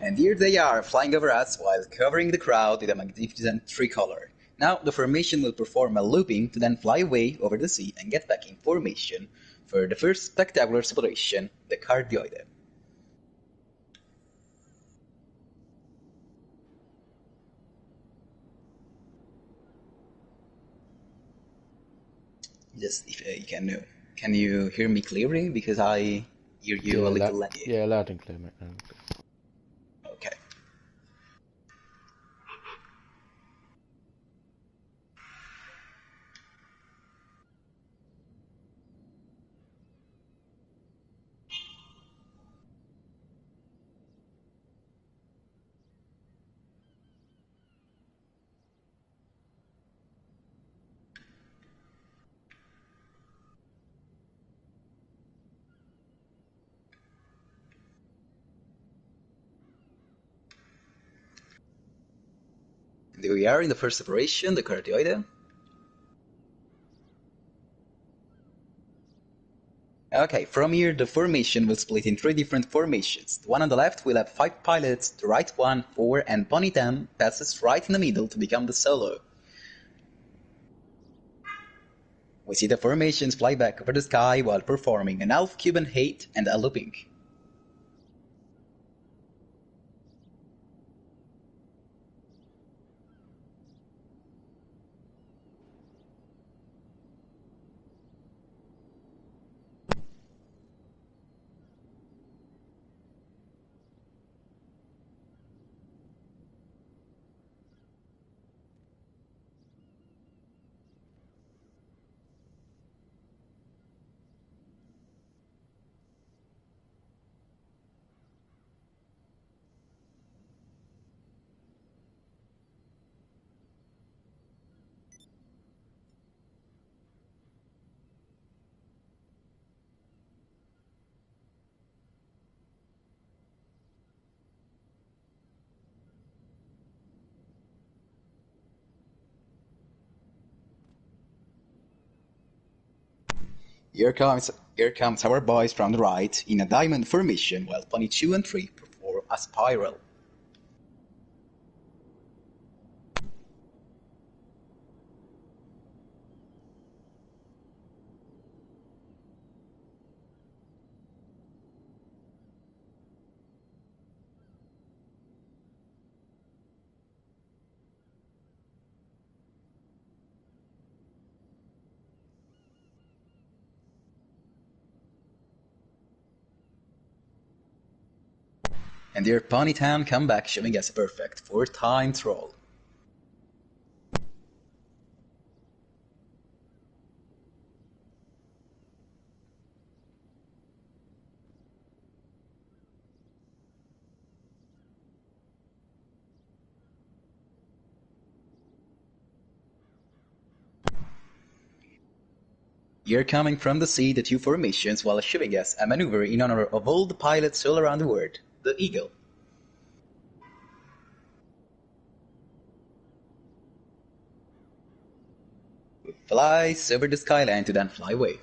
And here they are, flying over us while covering the crowd with a magnificent tricolor. Now the formation will perform a looping to then fly away over the sea and get back in formation for the first spectacular separation, the cardioid. Just if you can you hear me clearly? Because I hear you a little laggy. Yeah, loud and clear, mate. Okay. There we are in the first separation, the cardioid. Okay, from here the formation will split in 3 different formations. The one on the left will have 5 pilots, the right one 4, and Ponytam passes right in the middle to become the solo. We see the formations fly back over the sky while performing an half Cuban height and a looping. Here comes our boys from the right in a diamond formation while Pony 2 and 3 perform a spiral. And their Ponytown come back showing us a perfect 4-time roll. Here coming from the sea the 2 formations while showing us a maneuver in honor of all the pilots all around the world, the Eagle. We flies over the skyline to then fly away.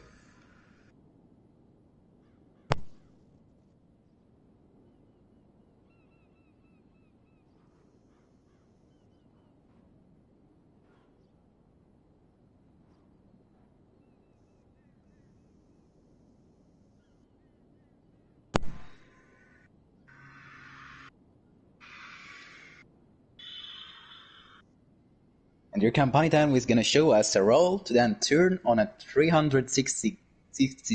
And your company time is gonna show us a roll to then turn on a 360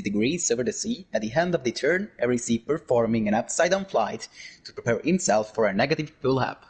degrees over the sea. At the end of the turn, every sea performing an upside down flight to prepare himself for a negative pull up.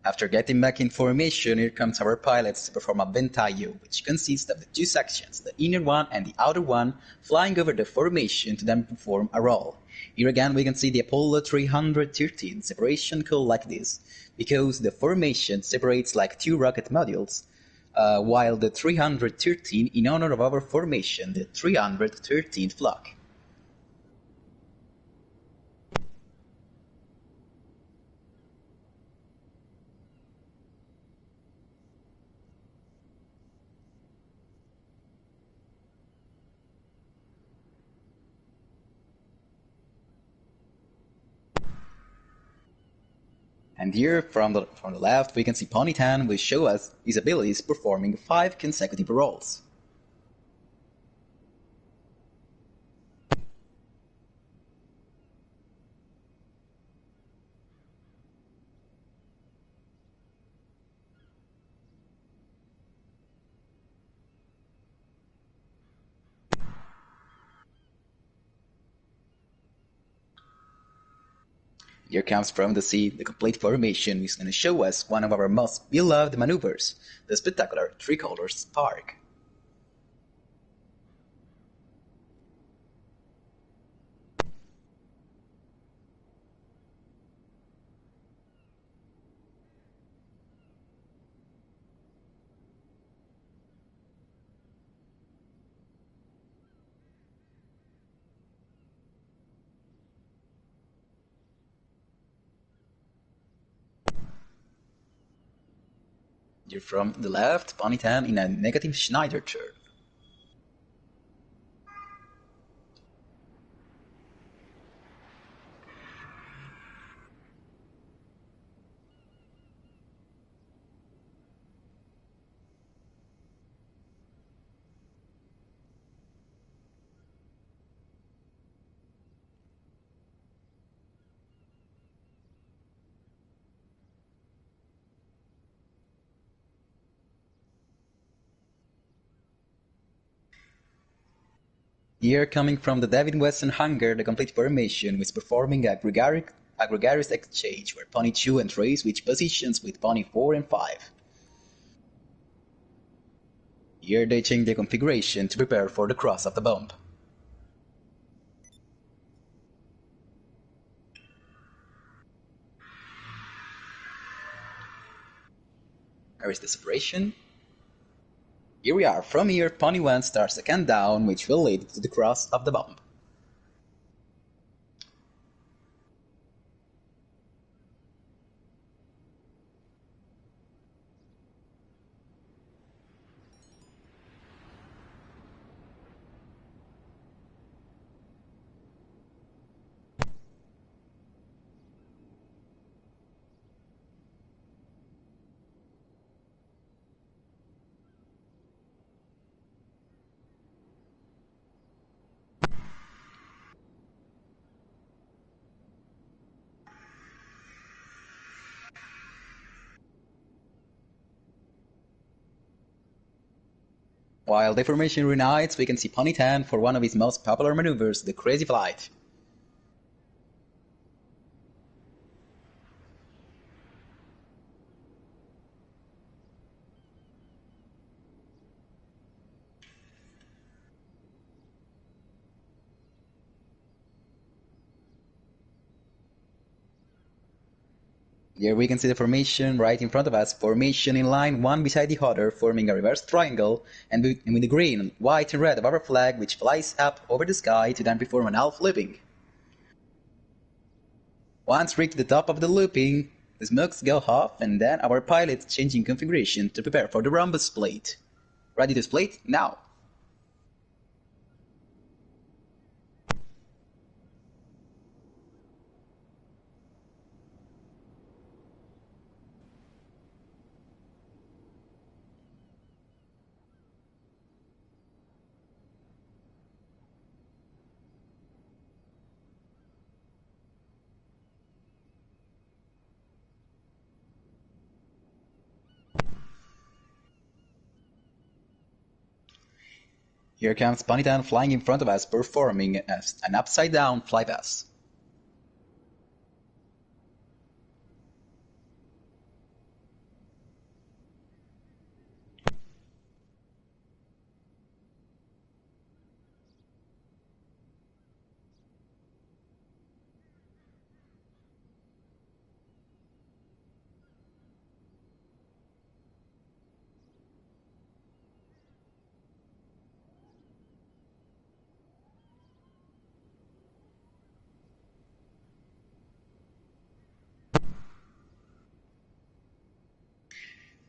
After getting back in formation, here comes our pilots to perform a ventaglio, which consists of the 2 sections, the inner one and the outer one, flying over the formation to then perform a roll. Here again we can see the Apollo 313 separation called like this, because the formation separates like two rocket modules, while the 313 in honor of our formation, the 313th flock. And here, from the left, we can see Ponytan will show us his abilities performing 5 consecutive rolls. Here comes from the sea, the complete formation is going to show us one of our most beloved maneuvers, the spectacular tricolor spark. Here from the left, Ponytan in a negative Schneider turn. Here, coming from the David Wesson hangar, the complete formation was performing a gregarious exchange, where Pony 2 and 3 switch positions with Pony 4 and 5. Here they change the configuration to prepare for the cross of the bomb. Here is the separation. Here we are. From here, Pony 1 starts a countdown, which will lead to the cross of the bomb. While the formation reunites, we can see Ponytan for one of his most popular maneuvers, the Crazy Flight. Here we can see the formation right in front of us, formation in line one beside the other, forming a reverse triangle, and with the green, white and red of our flag, which flies up over the sky to then perform an half looping. Once reach the top of the looping, the smokes go off, and then our pilots changing configuration to prepare for the rhombus split. Ready to split? Now! Here comes Ponytan flying in front of us, performing an upside-down flypass.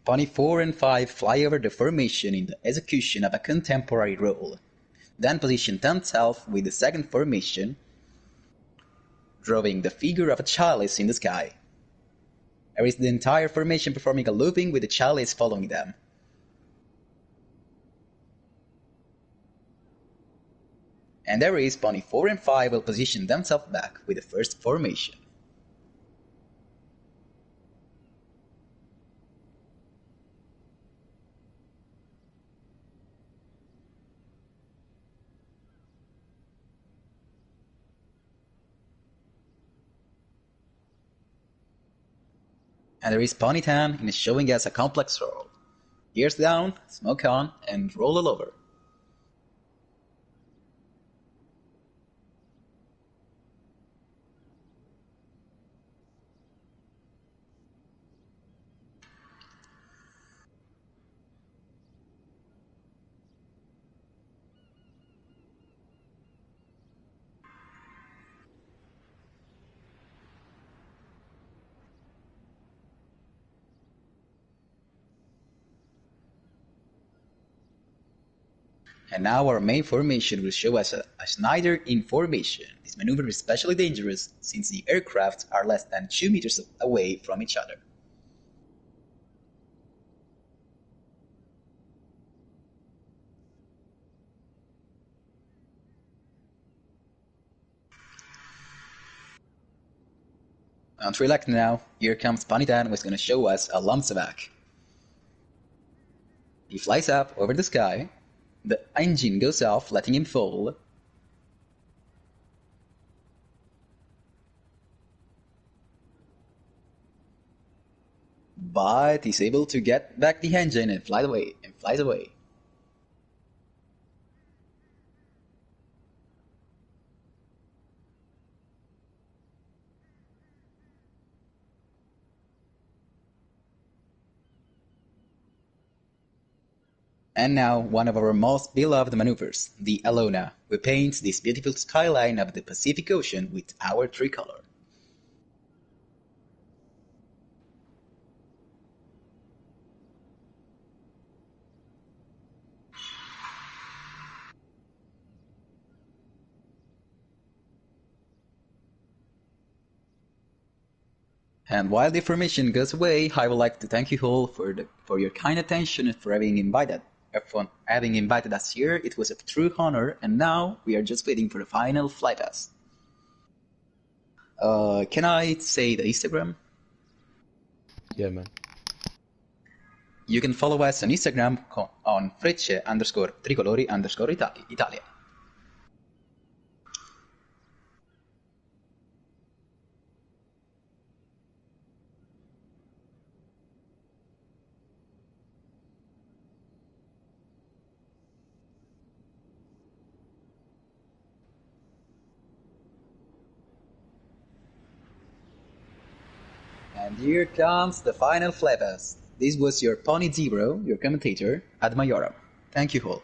Pony 4 and 5 fly over the formation in the execution of a contemporary role, then position themselves with the second formation, drawing the figure of a chalice in the sky. There is the entire formation performing a looping with the chalice following them. And there is Pony 4 and 5 will position themselves back with the first formation. And there is Pony 10 in showing us a complex roll. Gears down, smoke on, and roll all over. And now our main formation will show us a Schneider in formation. This maneuver is especially dangerous since the aircraft are less than 2 meters away from each other. On 3 left now, here comes Pony 10 who is going to show us a Lomsevak. He flies up over the sky. The engine goes off, letting him fall. But he's able to get back the engine and flies away. And now, one of our most beloved maneuvers, the Alona. We paint this beautiful skyline of the Pacific Ocean with our tricolor. And while the formation goes away, I would like to thank you all for your kind attention and for having invited us here. It was a true honor, and now we are just waiting for the final flight test. Can I say the Instagram? Yeah, man. You can follow us on Instagram on frecce_tricolori_Italia. And here comes the final flight test. This was your Pony Zero, your commentator, Ad Majoram. Thank you all.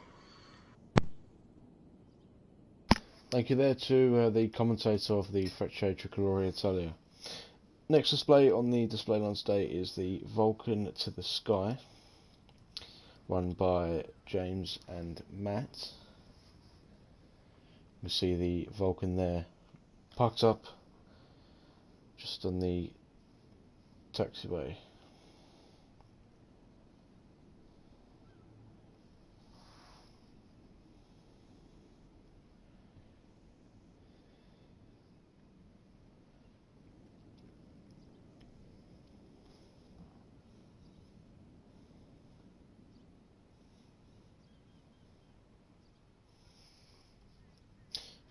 Thank you there to the commentator of the Frecce Tricolore Italia. Next display on the display line today is the Vulcan to the Sky, run by James and Matt. You can see the Vulcan there, parked up just on the taxiway.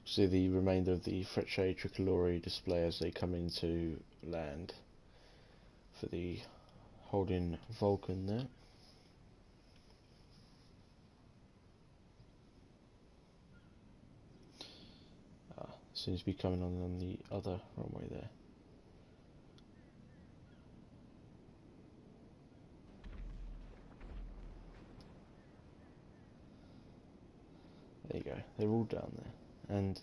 See the remainder of the Frecce Tricolore display as they come into land for the holding Vulcan there. Seems to be coming on the other runway there. There you go, they're all down there, and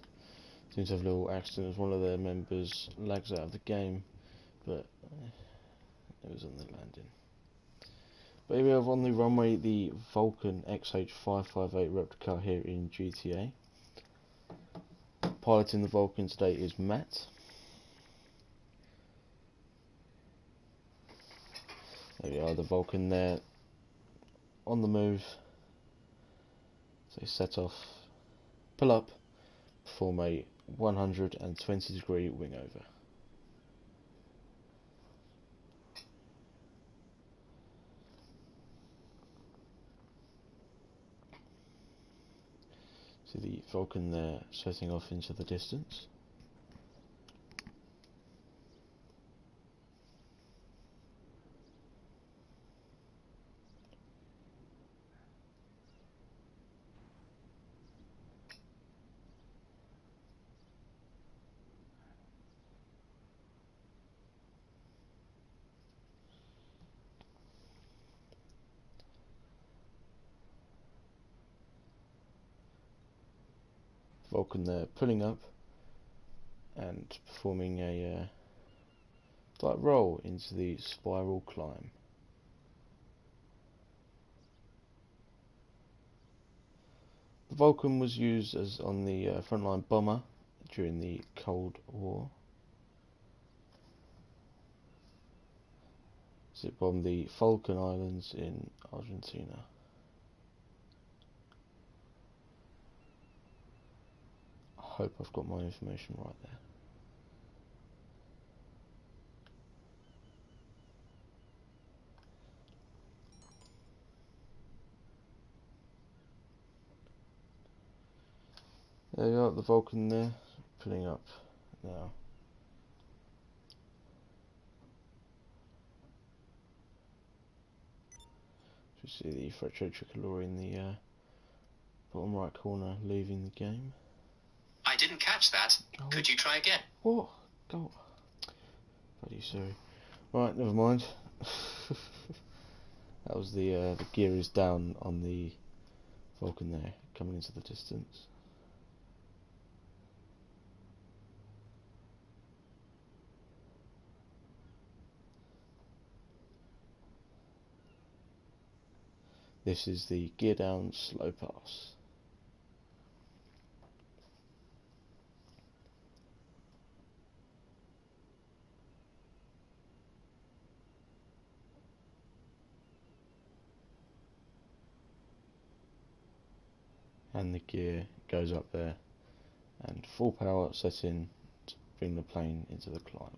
seems to have a little accident as one of their members lags out of the game, but it was on the landing. But here we have on the runway the Vulcan XH558 replica here in GTA. Piloting the Vulcan today is Matt. There we are, the Vulcan there on the move. So set off, pull up, perform a 120-degree wing over. See the Vulcan there setting off into the distance. Vulcan there pulling up and performing a slight roll into the spiral climb. The Vulcan was used as on the frontline bomber during the Cold War. It bombed the Falkland Islands in Argentina. I hope I've got my information right there. There you are, the Vulcan there, pulling up now. You see the Freccio Tricolore in the bottom right corner leaving the game. I didn't catch that. Oh. Could you try again? What? Go. Bloody sorry. Right, never mind. That was the gear is down on the Vulcan there, coming into the distance. This is the gear down slow pass. And the gear goes up there, and full power set in to bring the plane into the climb.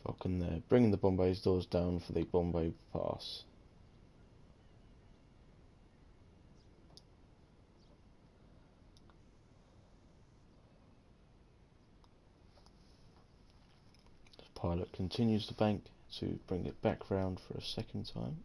Vulcan there, bringing the bomb bay's doors down for the bomb bay pass. The pilot continues to bank to bring it back round for a second time.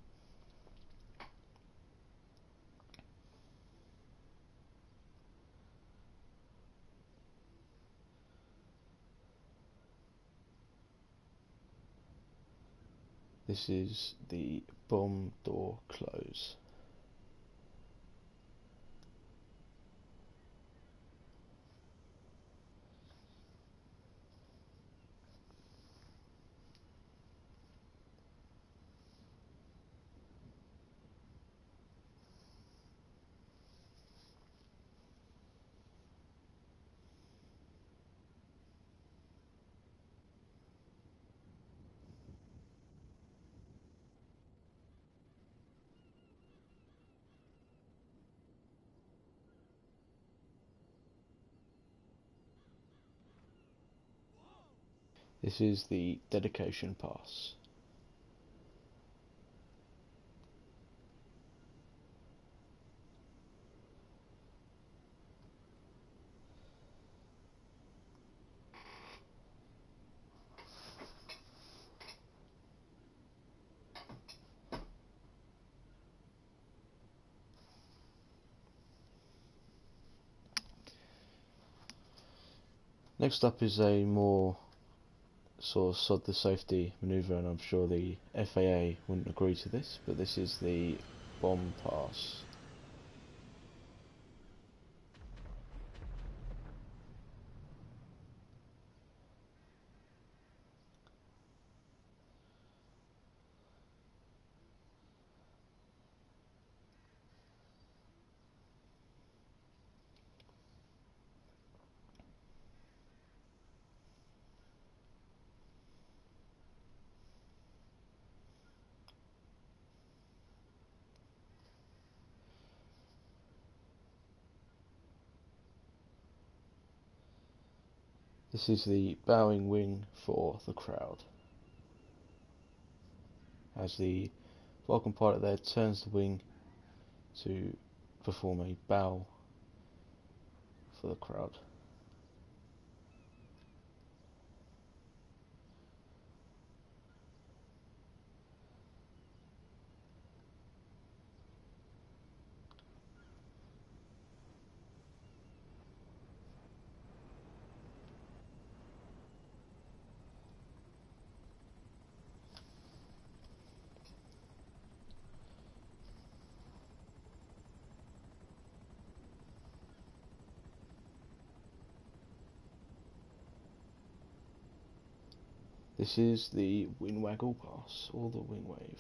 This is the bomb door close. This is the dedication pass. Next up is a more sort of sod the safety manoeuvre, and I'm sure the FAA wouldn't agree to this, but this is the bomb pass. This is the bowing wing for the crowd. As the Vulcan pilot there turns the wing to perform a bow for the crowd. This is the wing waggle pass, or the wing wave.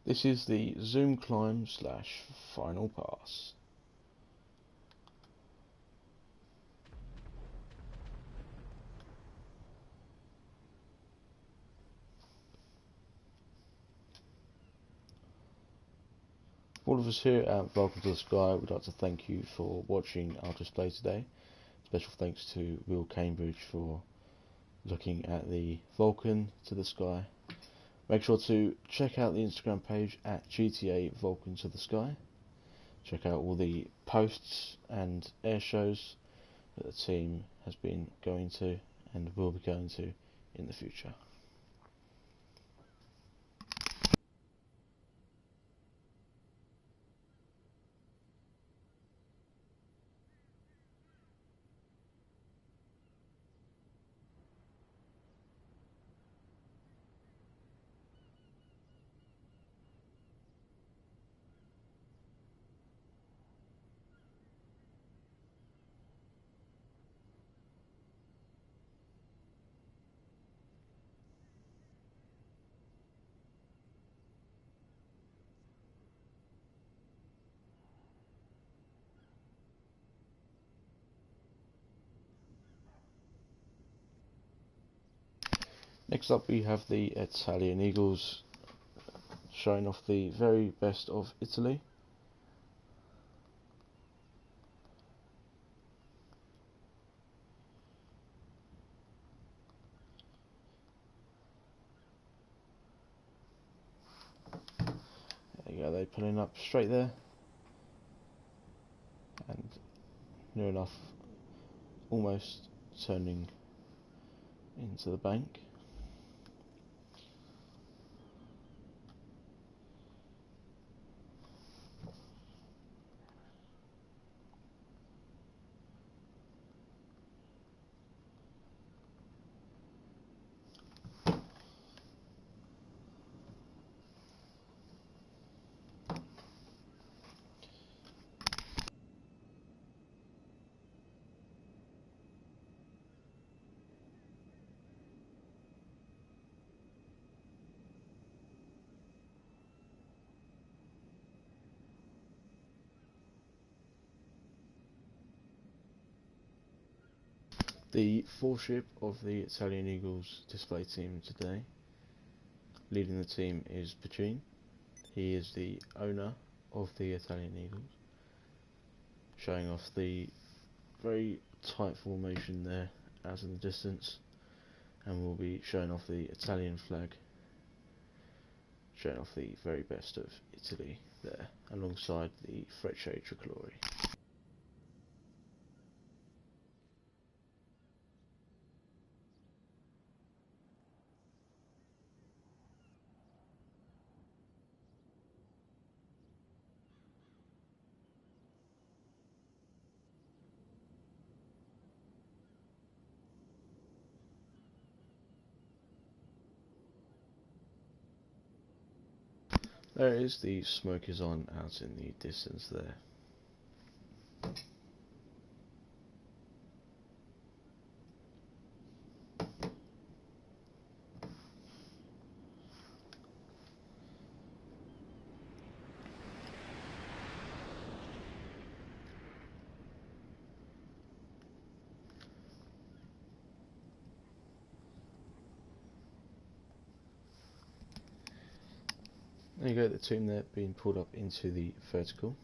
This is the zoom climb / final pass. All of us here at Welcome to the Sky would like to thank you for watching our display today. Special thanks to Will Cambridge for looking at the Vulcan to the Sky. Make sure to check out the Instagram page at GTA Vulcan to the Sky. Check out all the posts and air shows that the team has been going to and will be going to in the future. Next up we have the Italian Eagles, showing off the very best of Italy. There you go, they're pulling up straight there, and near enough almost turning into the bank. The foreship of the Italian Eagles display team today. Leading the team is Pachin. He is the owner of the Italian Eagles. Showing off the very tight formation there out in the distance. And we'll be showing off the Italian flag. Showing off the very best of Italy there, alongside the Frecce Tricolore. There it is, the smoke is on out in the distance there. There you go, the team there being pulled up into the vertical.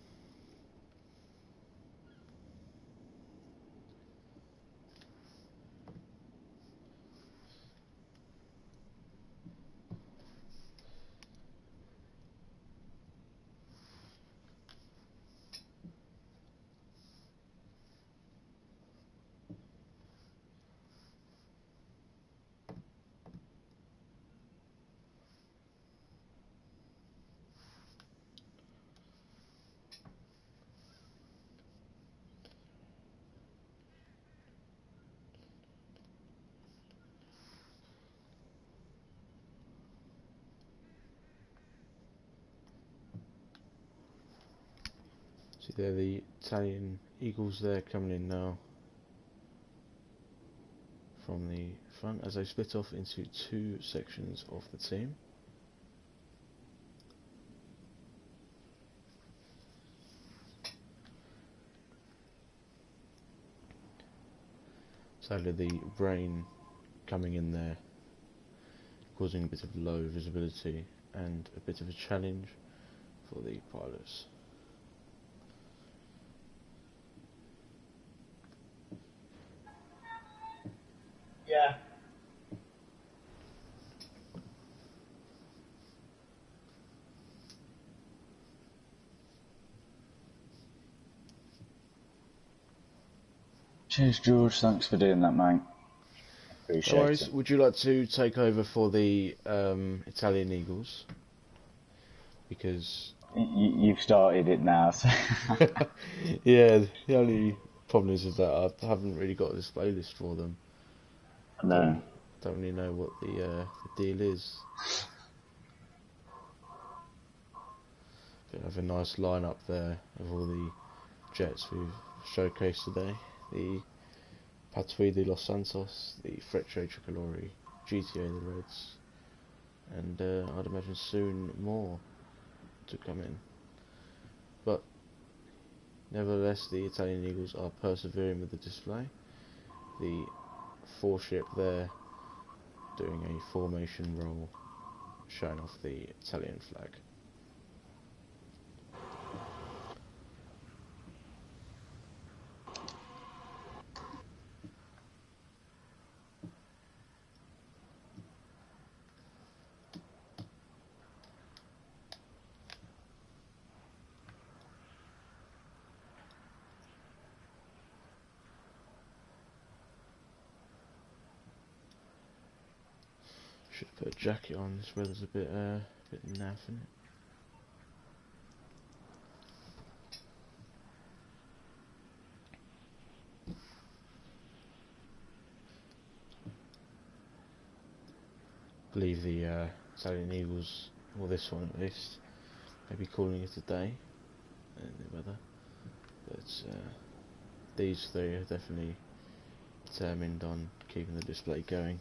See there, the Italian Eagles there coming in now from the front as they split off into two sections of the team. Sadly, the rain coming in there, causing a bit of low visibility and a bit of a challenge for the pilots. Yeah. Cheers, George. Thanks for doing that, mate. Appreciate No worries. it. Would you like to take over for the Italian Eagles? Because You've started it now. So. yeah, the only problem is that I haven't really got a display list for them. No. Don't really know what the deal is. But I have a nice lineup there of all the jets we've showcased today. The Patui de Los Santos, the Frecce Tricolore, GTA the Reds, and I'd imagine soon more to come in. But nevertheless, the Italian Eagles are persevering with the display. The foreship there doing a formation roll, showing off the Italian flag. Should put a jacket on, this weather's a bit naff, isn't it? I believe the Italian Eagles, or this one at least, maybe calling it a day in the weather. But these three are definitely determined on keeping the display going.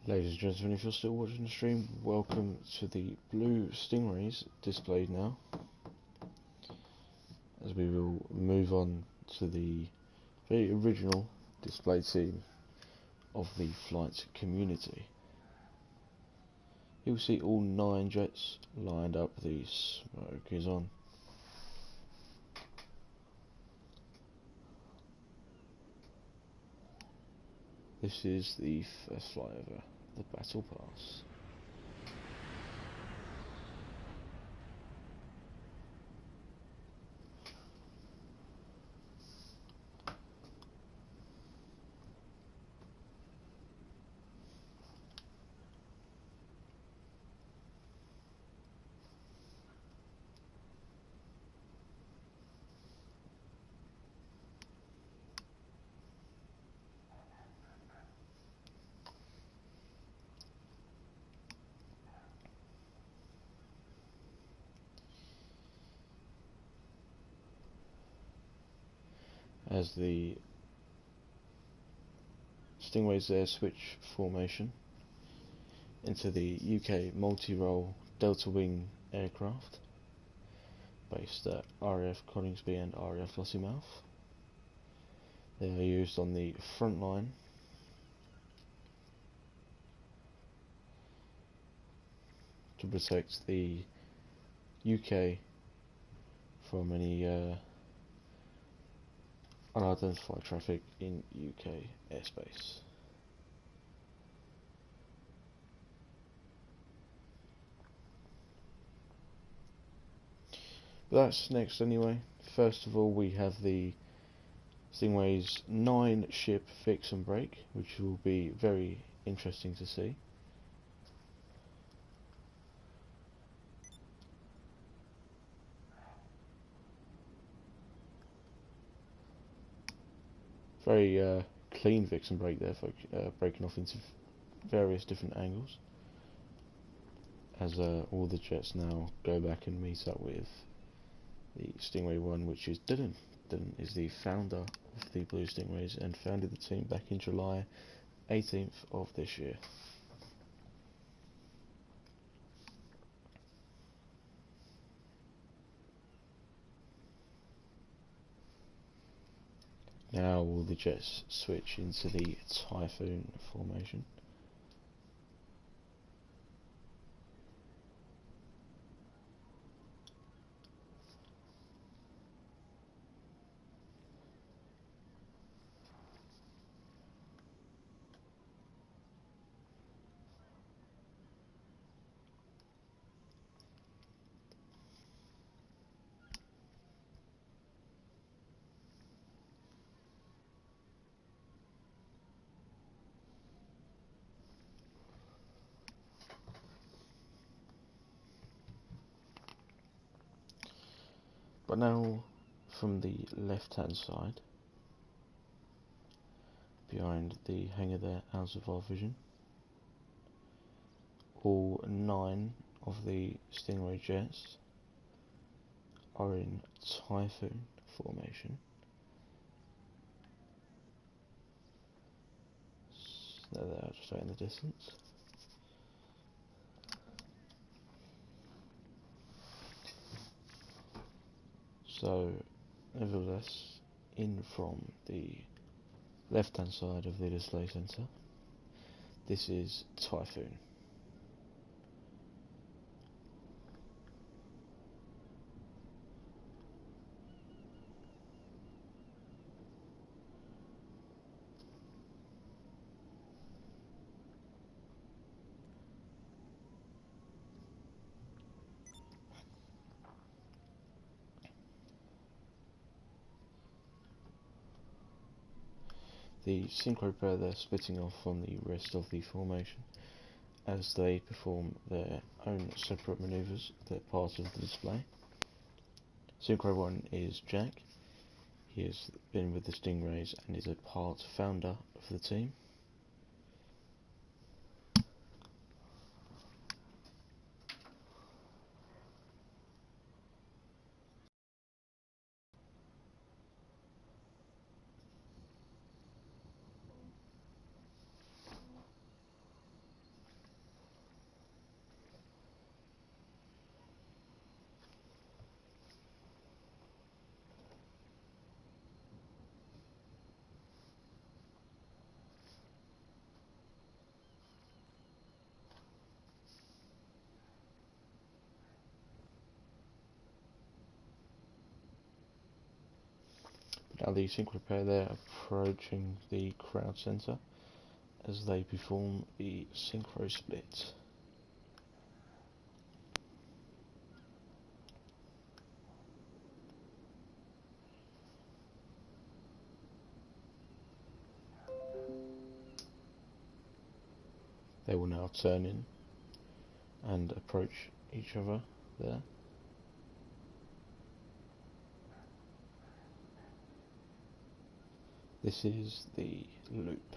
Ladies and gentlemen, if you're still watching the stream, welcome to the blue Stingrays displayed now, as we will move on to the very original display team of the flight community. You'll see all 9 jets lined up, the smoke is on. This is the first flyover, the Battle Pass. As the Stingrays there switch formation into the UK multi-role Delta Wing aircraft based at RAF Coningsby and RAF Lossiemouth. They are used on the front line to protect the UK from any unidentified traffic in UK airspace. But that's next anyway. First of all, we have the Stingray's 9 ship fix and break, which will be very interesting to see. Very clean fix and break there, breaking off into various different angles. As all the jets now go back and meet up with the Stingray 1, which is Dylan. Dylan is the founder of the Blue Stingrays and founded the team back in July 18th of this year. Now all the jets switch into the Typhoon formation. But now, from the left hand side, behind the hangar there, out of our vision, all 9 of the Stingray jets are in Typhoon formation. There they are, just out in the distance. So, nevertheless, in from the left hand side of the display centre, this is Typhoon. The synchro pair there splitting off from the rest of the formation as they perform their own separate manoeuvres that are part of the display. Synchro 1 is Jack. He has been with the Stingrays and is a part founder of the team. Now the synchro pair there approaching the crowd centre as they perform the synchro split. They will now turn in and approach each other there. This is the loop.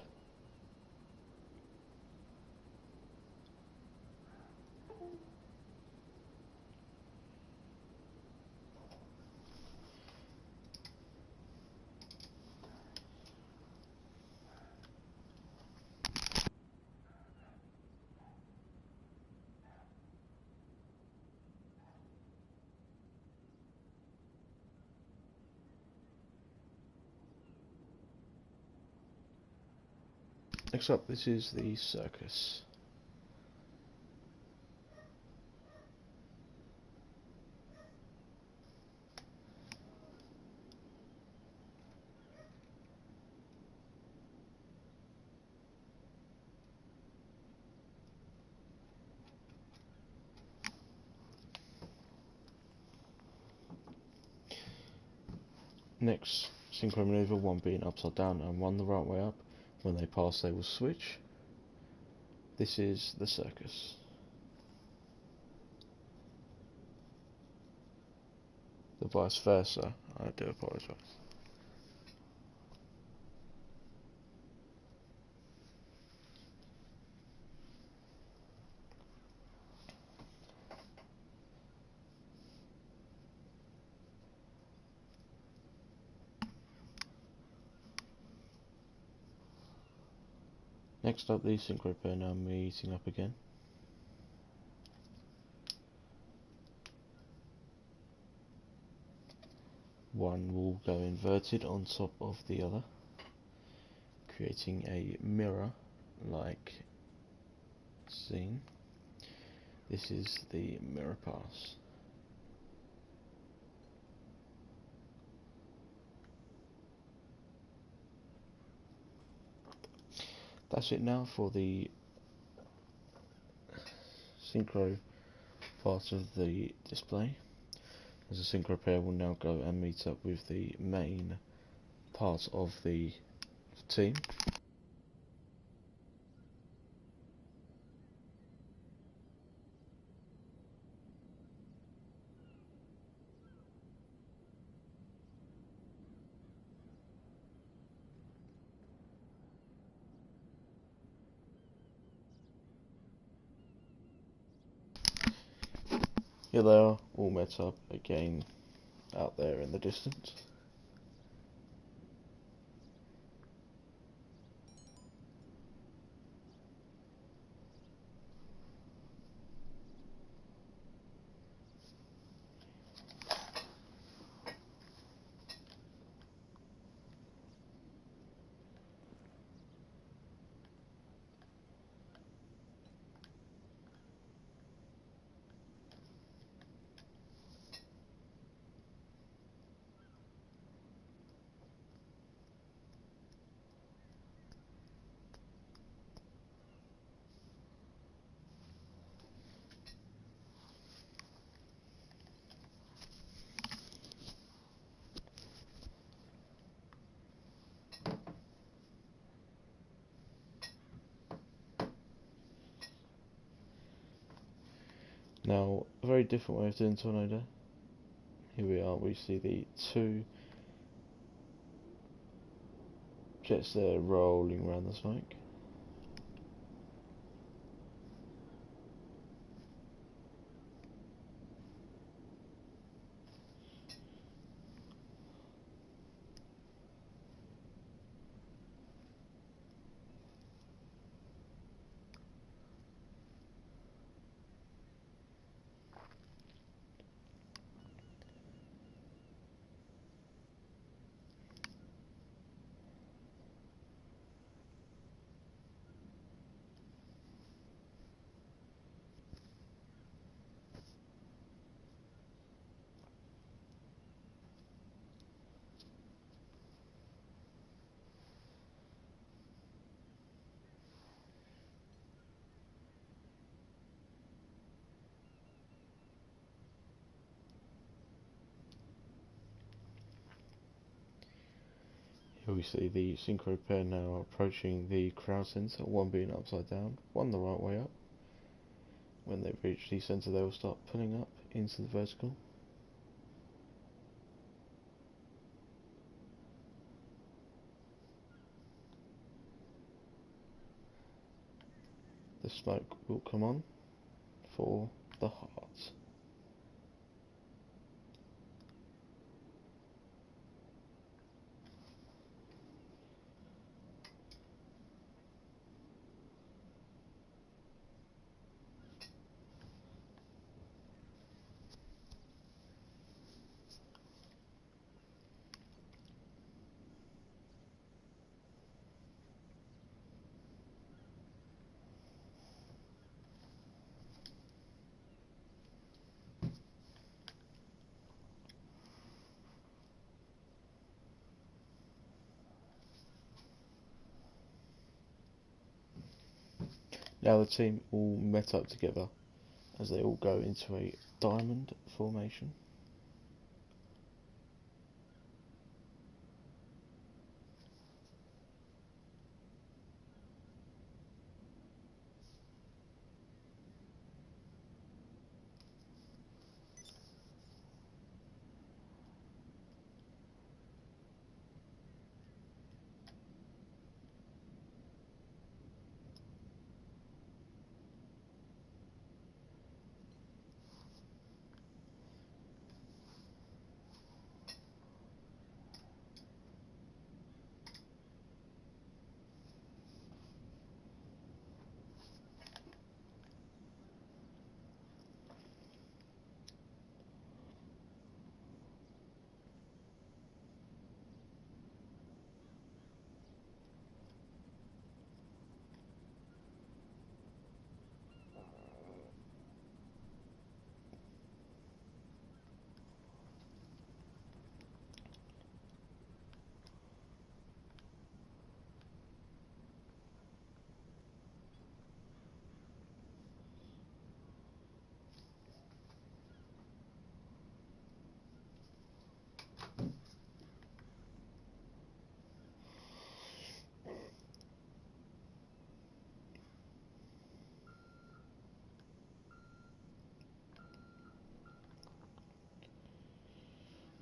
Next up, this is the circus. Next synchro maneuver, one being upside down and one the right way up. When they pass, they will switch. This is the circus. The vice versa, I do apologise. Next up, the synchro pair now meeting up again. One will go inverted on top of the other, creating a mirror-like scene. This is the mirror pass. That's it now for the synchro part of the display. As a synchro pair will now go and meet up with the main part of the team. Here they are, all met up again out there in the distance. Now, a very different way of doing Tornado. Here we are, we see the two jets there rolling around the smoke. Here we see the synchro pair now approaching the crowd centre, one being upside down, one the right way up. When they reach the centre they will start pulling up into the vertical. The smoke will come on for the heart. Now the team all met up together as they all go into a diamond formation.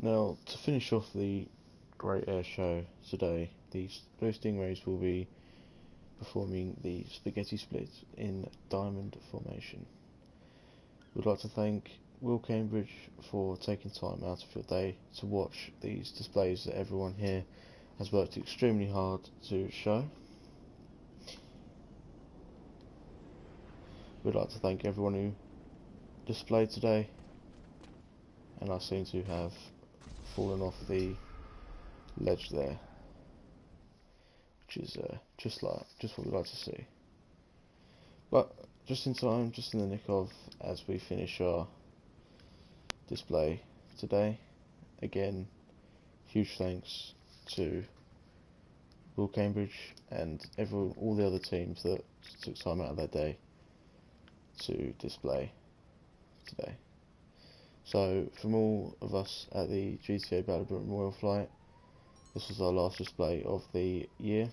Now, to finish off the great air show today, the Blue Stingrays will be performing the spaghetti split in diamond formation. We'd like to thank Will Cambridge for taking time out of your day to watch these displays that everyone here has worked extremely hard to show. We'd like to thank everyone who displayed today, and I seem to have fallen off the ledge there, which is just what we like to see. But just in time, just in the nick of, as we finish our display today, again, huge thanks to Will Cambridge and all the other teams that took time out of their day to display today. So, from all of us at the GTA Battlebrim Royal Flight, this was our last display of the year.